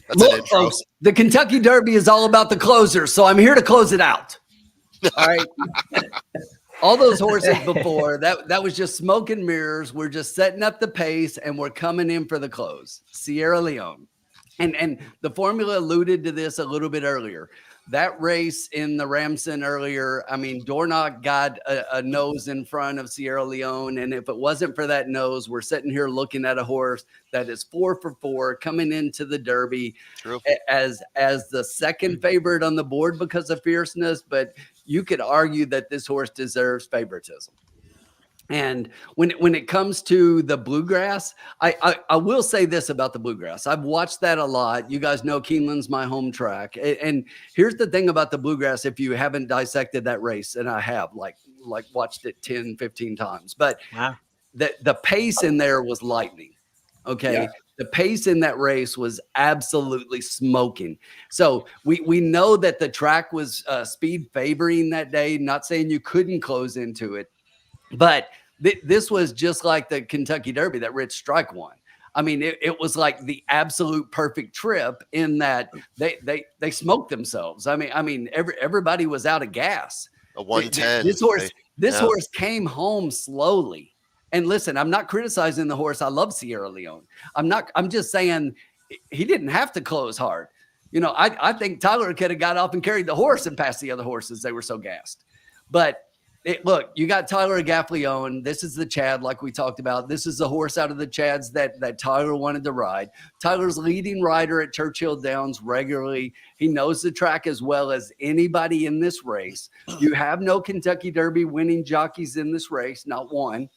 That's Look, an intro. folks, the Kentucky Derby is all about the closers, so I'm here to close it out. All right. All those horses before, that was just smoke and mirrors. We're just setting up the pace, and we're coming in for the close. Sierra Leone. And the formula alluded to this a little bit earlier. That race in the Ramson earlier, I mean, Dornoch got a nose in front of Sierra Leone. And if it wasn't for that nose, we're sitting here looking at a horse that is 4 for 4 coming into the Derby as the second favorite on the board because of fierceness. But you could argue that this horse deserves favoritism. And when it comes to the Bluegrass, I will say this about the Bluegrass. I've watched that a lot. You guys know Keeneland's my home track. And here's the thing about the Bluegrass, if you haven't dissected that race, and I have like watched it 10, 15 times, but the pace in there was lightning. Okay. Yeah. The pace in that race was absolutely smoking. So we know that the track was speed favoring that day, not saying you couldn't close into it, but this was just like the Kentucky Derby that Rich Strike won. I mean, it was like the absolute perfect trip in that they smoked themselves. I mean, everybody was out of gas. A 110. This horse came home slowly. And listen, I'm not criticizing the horse. I love Sierra Leone. I'm just saying he didn't have to close hard. You know, I think Tyler could have got off and carried the horse and passed the other horses. They were so gassed. But look, you got Tyler Gaffleone. This is the Chad, like we talked about. This is the horse out of the Chads that Tyler wanted to ride. Tyler's leading rider at Churchill Downs regularly. He knows the track as well as anybody in this race. You have no Kentucky Derby winning jockeys in this race, not one.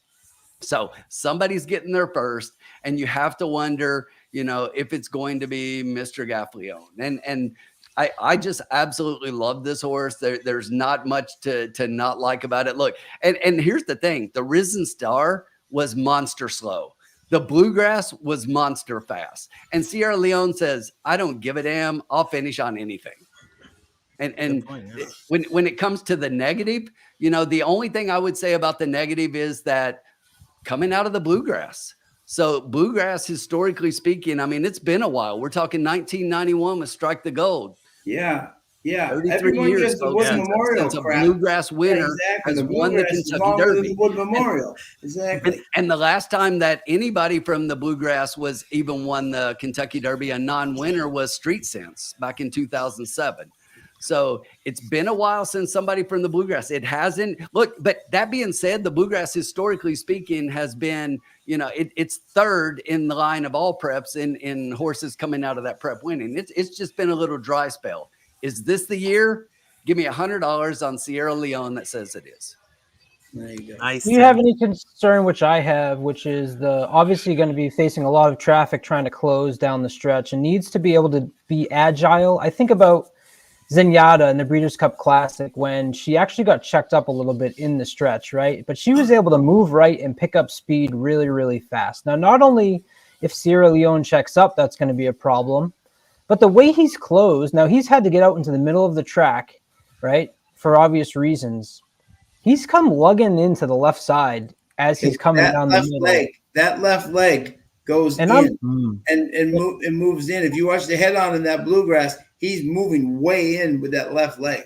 So somebody's getting there first, and you have to wonder, you know, if it's going to be Mr. Gaffleone. And I just absolutely love this horse. There's not much to not like about it. Look, and here's the thing. The Risen Star was monster slow. The Bluegrass was monster fast. And Sierra Leone says, I don't give a damn. I'll finish on anything. And when it comes to the negative, you know, the only thing I would say about the negative is that coming out of the bluegrass. So bluegrass, historically speaking, I mean, it's been a while. We're talking 1991 with Strike the Gold. Yeah. Yeah. 33 Everyone years, gives the folks, Wood Memorial since a crap. bluegrass winner exactly. has The won the bluegrass is Kentucky longer than Derby. the Wood Memorial. Exactly. And the last time that anybody from the bluegrass was even won the Kentucky Derby, a non-winner, was Street Sense back in 2007. So it's been a while since somebody from the bluegrass. It hasn't but that being said, the bluegrass, historically speaking, has been, it's third in the line of all preps in horses coming out of that prep winning. It's just been a little dry spell. Is this the year? Give me $100 on Sierra Leone that says it is. There you go. Nice. Do you have any concern, which I have, which is the obviously going to be facing a lot of traffic trying to close down the stretch and needs to be able to be agile? I think about Zenyatta in the Breeders' Cup Classic when she actually got checked up a little bit in the stretch, right? But she was able to move right and pick up speed really, really fast. Now, not only if Sierra Leone checks up, that's going to be a problem, but the way he's closed, now he's had to get out into the middle of the track, right, for obvious reasons. He's come lugging into the left side as he's coming down the middle. That left leg goes And and moves in. If you watch the head on in that bluegrass, he's moving way in with that left leg.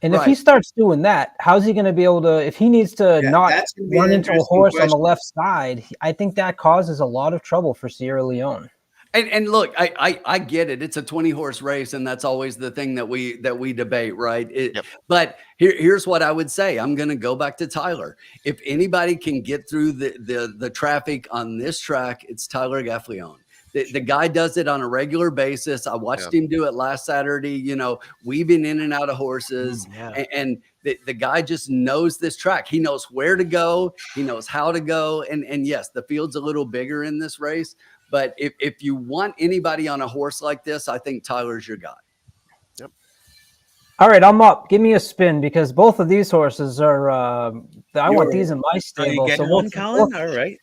And if he starts doing that, how's he going to be able to, if he needs to not run into a horse on the left side, I think that causes a lot of trouble for Sierra Leone. And look, I get it. It's a 20-horse race, and that's always the thing that we debate, right? But here's what I would say. I'm going to go back to Tyler. If anybody can get through the traffic on this track, it's Tyler Gaffleone. The guy does it on a regular basis. I watched him do it last Saturday, weaving in and out of horses. And the guy just knows this track. He knows where to go. He knows how to go. And yes, the field's a little bigger in this race. But if you want anybody on a horse like this, I think Tyler's your guy. Yep. All right, I'm up. Give me a spin because both of these horses are. I want these in my stable. So one, Colin. All right.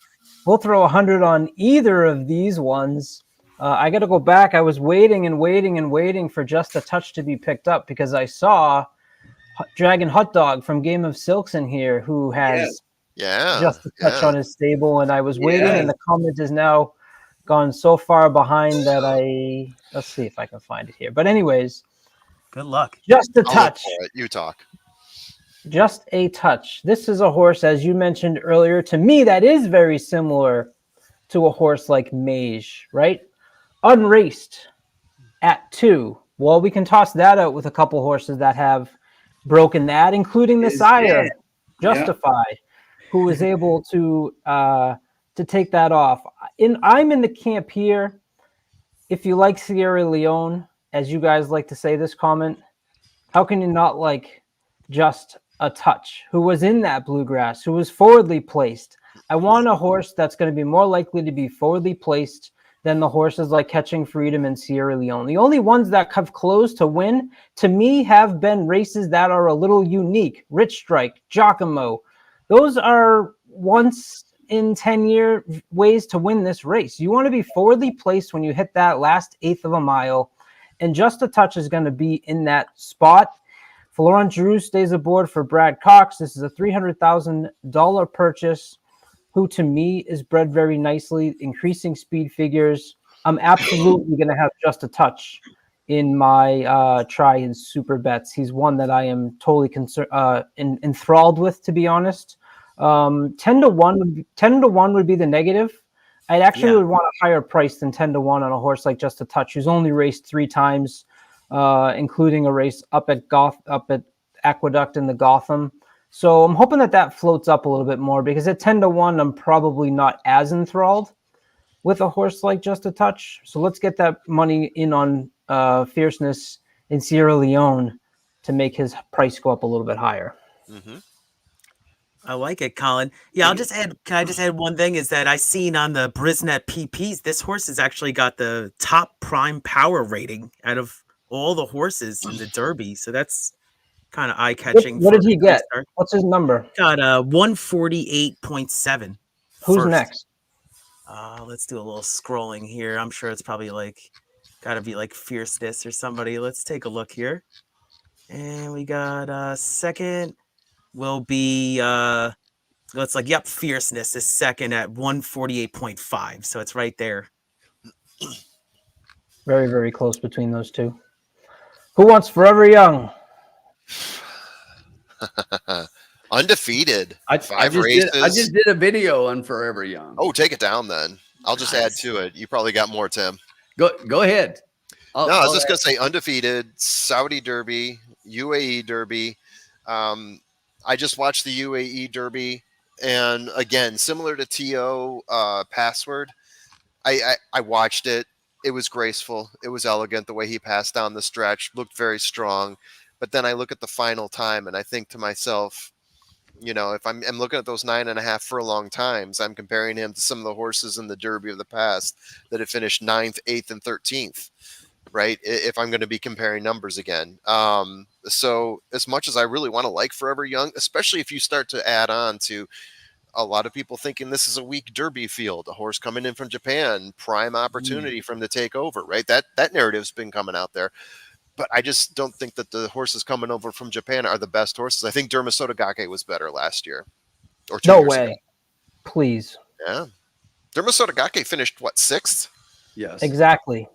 We'll throw 100 on either of these ones. I got to go back. I was waiting for Just a Touch to be picked up because I saw Dragon Hot Dog from Game of Silks in here who has Just a Touch on his stable, and I was waiting, and the comment is now gone so far behind that let's see if I can find it here. But anyways, good luck. Just a Touch. You talk. Just a Touch. This is a horse, as you mentioned earlier, to me that is very similar to a horse like Mage, right? Unraced at 2. Well, we can toss that out with a couple horses that have broken that, including the sire, Justified, who was able to take that off. I'm in the camp here. If you like Sierra Leone, as you guys like to say this comment, how can you not like Just a Touch, who was in that bluegrass, who was forwardly placed? I want a horse that's going to be more likely to be forwardly placed than the horses like Catching Freedom and Sierra Leone. The only ones that have closed to win, to me, have been races that are a little unique. Rich Strike, Giacomo. Those are once in 10-year ways to win this race. You want to be forwardly placed when you hit that last eighth of a mile, and Just a Touch is going to be in that spot. Florent Giroux stays aboard for Brad Cox. This is a $300,000 purchase, who to me is bred very nicely, increasing speed figures. I'm absolutely going to have Just a Touch in my try in super bets. He's one that I am totally enthralled with, to be honest. 10-1 would be the negative. I'd actually would want a higher price than 10-1 on a horse like Just a Touch, who's only raced 3 times, including a race up at Aqueduct in the Gotham. So I'm hoping that floats up a little bit more, because at 10-1, I'm probably not as enthralled with a horse like Just a Touch. So let's get that money in on Fierceness in Sierra Leone to make his price go up a little bit higher. Mm-hmm. I like it, Colin. Yeah, can I just add one thing, is that I seen on the Brisnet PPs, this horse has actually got the top prime power rating out of all the horses in the Derby. So that's kind of eye-catching. What did he get? What's his number? Got a 148.7. Who's next? Let's do a little scrolling here. I'm sure it's probably got to be like Fierceness or somebody. Let's take a look here. And we got second will be Looks like, yep, Fierceness is second at 148.5. So it's right there. Very, very close between those two. Who wants Forever Young? Undefeated. I 5 races. just did a video on Forever Young. Oh, take it down then. I'll just add to it. You probably got more, Tim. Go ahead. No, I was just going to say undefeated, Saudi Derby, UAE Derby. I just watched the UAE Derby. And again, similar to TO Password, I watched it. It was graceful. It was elegant. The way he passed down the stretch looked very strong. But then I look at the final time and I think to myself, you know, if I'm looking at those 9.5 furlong times, I'm comparing him to some of the horses in the Derby of the past that have finished 9th, 8th, and 13th, right? If I'm going to be comparing numbers again. So as much as I really want to like Forever Young, especially if you start to add on to a lot of people thinking this is a weak Derby field, a horse coming in from Japan, prime opportunity for him to take over, right? That narrative's been coming out there. But I just don't think that the horses coming over from Japan are the best horses. I think Dermasotogake was better last year. Or 2 No years way. ago. Please. Yeah. Dermasotogake finished, what, 6th? Yes. Exactly.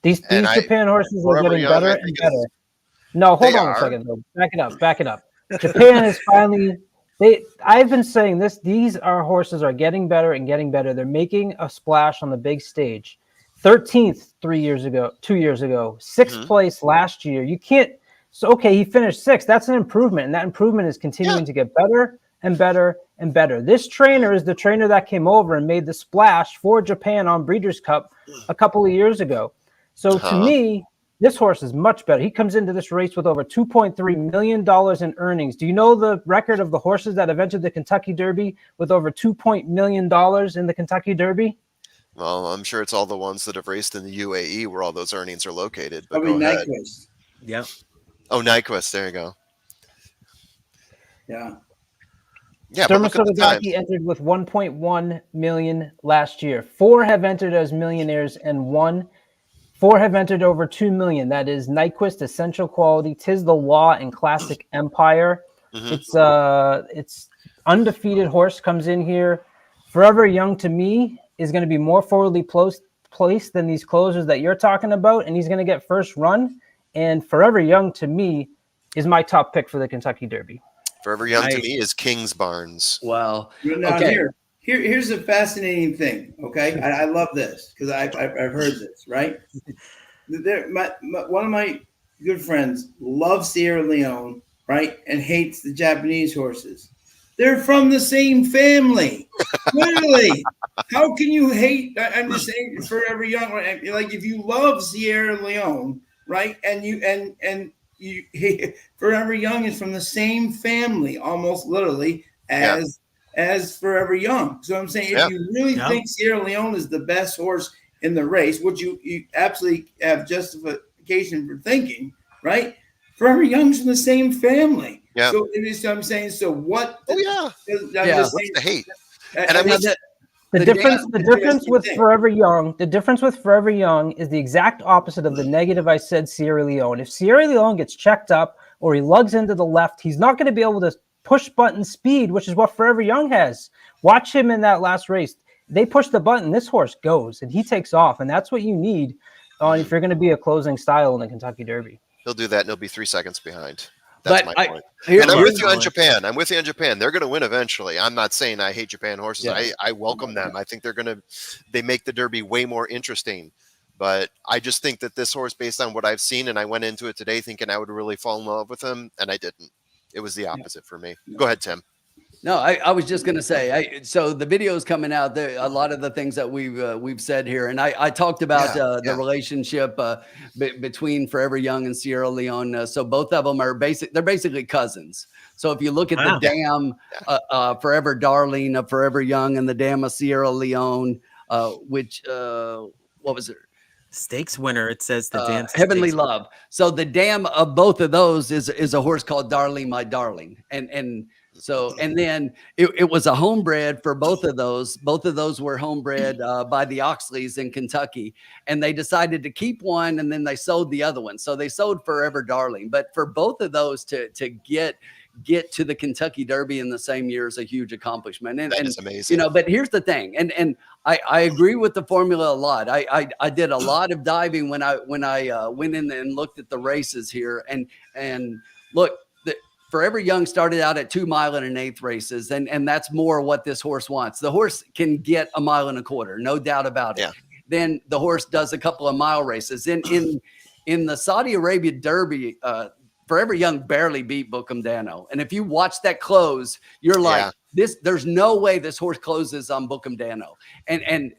These Japan horses are getting Young, better and better. No, hold on a second, though. Back it up. Japan is finally... I've been saying this. These horses are getting better and getting better. They're making a splash on the big stage. 13th 2 years ago, 6th place last year. You can't. So okay, he finished 6th. That's an improvement, and that improvement is continuing to get better and better and better. This trainer is the trainer that came over and made the splash for Japan on Breeders' Cup a couple of years ago. So to me, this horse is much better. He comes into this race with over $2.3 million in earnings. Do you know the record of the horses that have entered the Kentucky Derby with over $2 million in the Kentucky Derby? Well, I'm sure it's all the ones that have raced in the UAE where all those earnings are located. But Probably go ahead. Nyquist. Yep. Oh, Nyquist. There you go. Yeah. Yeah, but look at the times. Dermasotogake entered with 1.1 million last year. 4 have entered as millionaires, and 4 have entered over 2 million. That is Nyquist, Essential Quality, Tis the Law, and Classic Empire. It's undefeated horse comes in here. Forever Young to me is going to be more forwardly placed than these closers that you're talking about, and he's going to get first run. And Forever Young to me is my top pick for the Kentucky Derby. Forever Young to me is King's Barnes. Wow. Now, here's a fascinating thing. Okay, I love this because I've heard this. Right, one of my good friends loves Sierra Leone, right, and hates the Japanese horses. They're from the same family. Literally, how can you hate? I'm just saying, Forever Young. Right? Like if you love Sierra Leone, right, and you Forever Young is from the same family, almost literally as Forever Young. So I'm saying, if you really think Sierra Leone is the best horse in the race, which you absolutely have justification for thinking, right? Forever Young's from the same family. Yeah. So it is. I'm saying. So what? Oh yeah. What's the hate? And I mean, the difference with Forever Young, is the exact opposite of the negative I said Sierra Leone. If Sierra Leone gets checked up or he lugs into the left, he's not going to be able to push button speed, which is what Forever Young has. Watch him in that last race. They push the button, this horse goes, and he takes off, and that's what you need if you're going to be a closing style in the Kentucky Derby. He'll do that, and he'll be 3 seconds behind. That's my point. And I'm with you on Japan. They're going to win eventually. I'm not saying I hate Japan horses. Yeah. I welcome them. I think they make the Derby way more interesting. But I just think that this horse, based on what I've seen, and I went into it today thinking I would really fall in love with him, and I didn't. It was the opposite for me. Go ahead, Tim. No, I was just going to say, so the video is coming out there. A lot of the things that we've said here, and I talked about the relationship between Forever Young and Sierra Leone. So both of them are they're basically cousins. So if you look at the dam, Forever Darling of Forever Young and the dam of Sierra Leone, which what was it? Stakes winner. It says the dam. Heavenly Love. So the dam of both of those is a horse called Darling, My Darling, and then it was a homebred for both of those. Both of those were homebred by the Oxleys in Kentucky, and they decided to keep one, and then they sold the other one. So they sold Forever Darling. But for both of those to get get to the Kentucky Derby in the same year is a huge accomplishment. And That is amazing. but here's the thing, and I agree with the formula a lot. I did a lot of diving when I went in and looked at the races here, and look, Forever Young started out at 2 mile and an eighth races, and that's more what this horse wants. The horse can get 1.25 miles, no doubt about it. Yeah. Then the horse does a couple of mile races. In the Saudi Arabia Derby, Forever Young barely beat Bookham Dano. And if you watch that close, you're like, there's no way this horse closes on Bookham Dano. And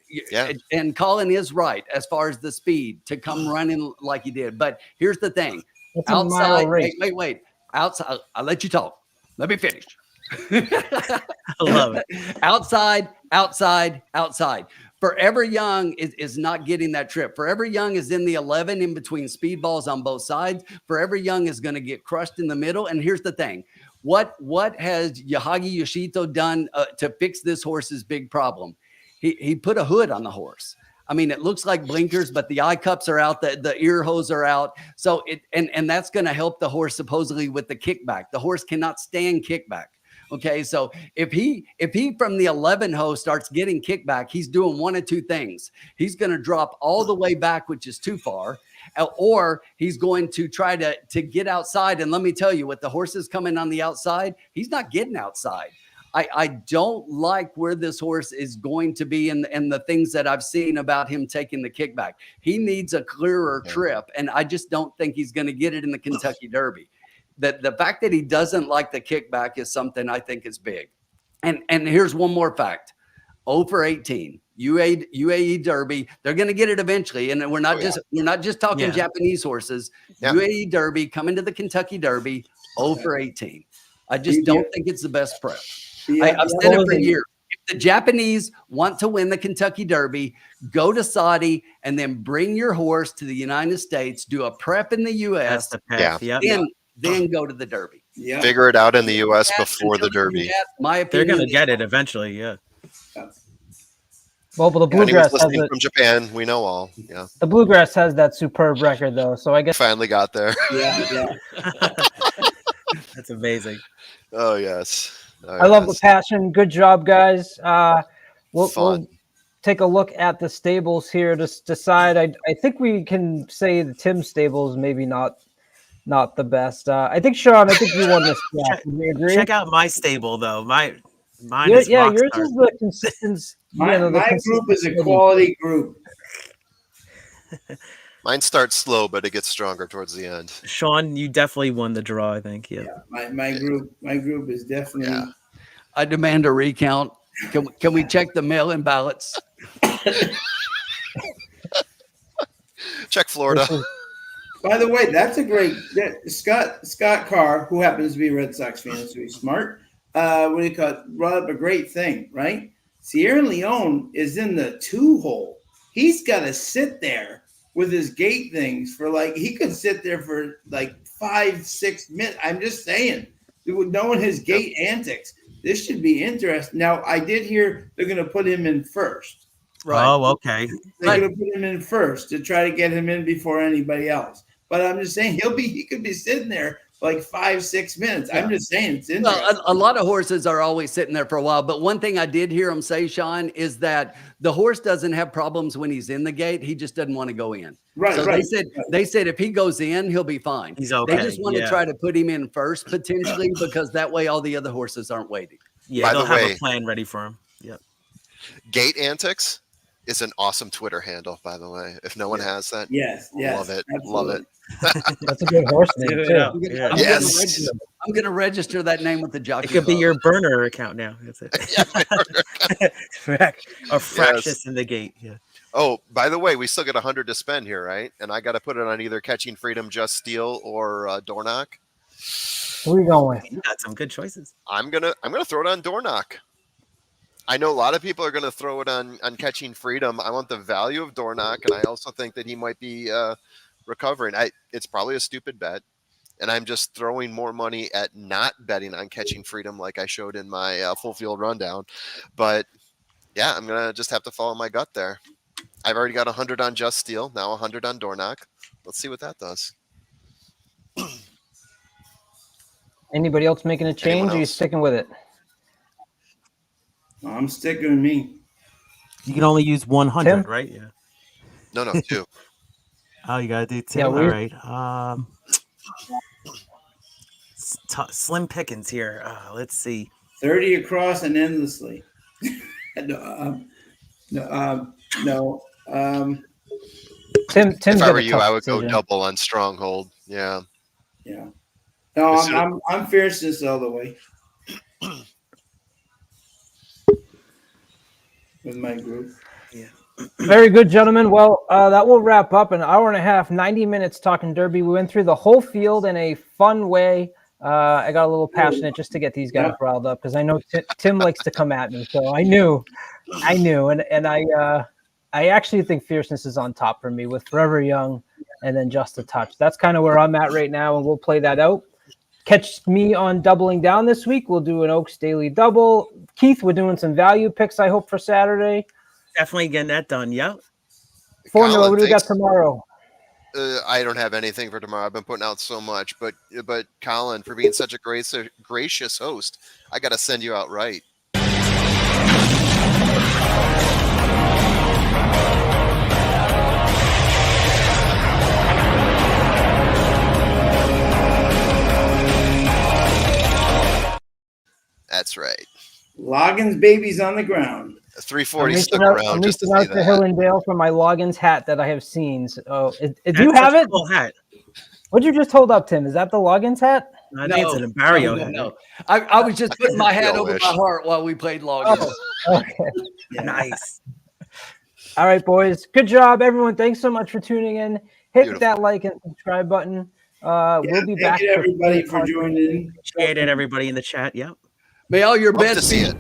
Colin is right as far as the speed to come running like he did. But here's the thing. Outside, wait. Outside, I'll let you talk. Let me finish. I love it. Outside. Forever Young is not getting that trip. Forever Young is in the 11 in between speedballs on both sides. Forever Young is going to get crushed in the middle. And here's the thing. What has Yahagi Yoshito done to fix this horse's big problem? He put a hood on the horse. I mean, it looks like blinkers, but the eye cups are out, the ear hose are out. So and that's going to help the horse supposedly with the kickback. The horse cannot stand kickback. Okay, so if he from the 11 hose starts getting kickback, he's doing one of two things. He's going to drop all the way back, which is too far, or he's going to try to get outside. And let me tell you, with the horses coming on the outside, he's not getting outside. I don't like where this horse is going to be and the things that I've seen about him taking the kickback. He needs a clearer trip, and I just don't think he's going to get it in the Kentucky Derby. The fact that he doesn't like the kickback is something I think is big. And here's one more fact. 0 for 18. UAE Derby. They're going to get it eventually. And we're not just talking Japanese horses. Yeah. UAE Derby coming to the Kentucky Derby. 0 for 18. I just don't think it's the best prep. I've said it for years. If the Japanese want to win the Kentucky Derby, go to Saudi and then bring your horse to the United States, do a prep in the U.S. That's the path. Then go to the Derby. Yeah. Figure it out in the U.S. before the Derby. My opinion, they're going to get it eventually. Yeah. Well, but the Bluegrass has from Japan. We know all. Yeah. The Bluegrass has that superb record, though. So I guess finally got there. Yeah. That's amazing. Oh yes. I love the passion. Good job, guys. We'll take a look at the stables here to decide. I think we can say the Tim stables maybe not the best. I think Sean. I think you won this. We agree. Check out my stable though. Mine is yours is the consistent. My group is a quality group. Mine starts slow, but it gets stronger towards the end. Sean, you definitely won the draw, I think. Yeah. My group is definitely. Yeah. I demand a recount. Can we check the mail-in ballots? Check Florida. By the way, that's a great Scott Carr, who happens to be a Red Sox fan, so he's smart. Brought up a great thing, right? Sierra Leone is in the 2-hole. He's got to sit there with his gate things for he could sit there for 5-6 minutes. I'm just saying, knowing his gate antics, this should be interesting. Now, I did hear they're going to put him in first. Right. Oh, okay. They're going to put him in first to try to get him in before anybody else. But I'm just saying he could be sitting there 5-6 minutes. Yeah. I'm just saying it's interesting. Well, a lot of horses are always sitting there for a while. But one thing I did hear him say, Sean, is that the horse doesn't have problems when he's in the gate. He just doesn't want to go in. Right. So they said if he goes in, he'll be fine. He's okay. They just want to try to put him in first, potentially, because that way all the other horses aren't waiting. Yeah, they'll have a plan ready for him. Yep. Gate Antics is an awesome Twitter handle, by the way. If no one has that, yes, love it. Absolutely. Love it. That's a good horse name, too. I'm going to register that name with the jockey. It could be your burner account now. That's it. Or Fractious in the gate. Yeah. Oh, by the way, we still got 100 to spend here, right? And I got to put it on either Catching Freedom, Just Steel, or Dornoch. Who are we going with? You got some good choices. I'm gonna throw it on Dornoch. I know a lot of people are gonna throw it on Catching Freedom. I want the value of Dornoch, and I also think that he might be recovering. It's probably a stupid bet, and I'm just throwing more money at not betting on Catching Freedom like I showed in my full field rundown. But yeah, I'm gonna just have to follow my gut there. I've already got 100 on Just Steel, now 100 on Dornoch. Let's see what that does. Anybody else making a change? Or are you else? sticking with it? I'm sticking with me. You can only use 100, Tim? right? Yeah. No, 2. Oh, you gotta do 2. Yeah, All we- right. Slim pickings here. Let's see. 30 across and endlessly. No. Tim's If I got were a you, tough I would go decision. double on Stronghold. Yeah. Yeah. No, As soon I'm Fierceness all the way with my group. Very good, gentlemen. Well, that will wrap up an hour and a half, 90 minutes talking Derby. We went through the whole field in a fun way. I got a little passionate just to get these guys riled up because I know Tim likes to come at me. So I knew, and I actually think Fierceness is on top for me with Forever Young and then Just a Touch. That's kind of where I'm at right now, and we'll play that out. Catch me on Doubling Down this week. We'll do an Oaks Daily Double. Keith, we're doing some value picks, I hope, for Saturday. Definitely getting that done. Yep. Formula, Colin, what do we got thanks. tomorrow? I don't have anything for tomorrow. I've been putting out so much, but Colin, for being such a gracious host, I got to send you out right. That's right. Loggins baby's on the ground. 340 I'm stuck reaching around just to see out to that. Hill and Dale for my Loggins hat that I have seen. So, do you That's have such a it? cool hat. What'd you just hold up, Tim? Is that the Loggins hat? I think it's an Embario hat. No. I was just putting my hand Y'all over wish. my heart while we played Login. Okay. Nice. All right, boys. Good job, everyone. Thanks so much for tuning in. Hit Beautiful. that like and subscribe button. We'll be back. Thank you, everybody, for joining in. Appreciate it, everybody in the chat. Yep. May all your Love to bets see be it.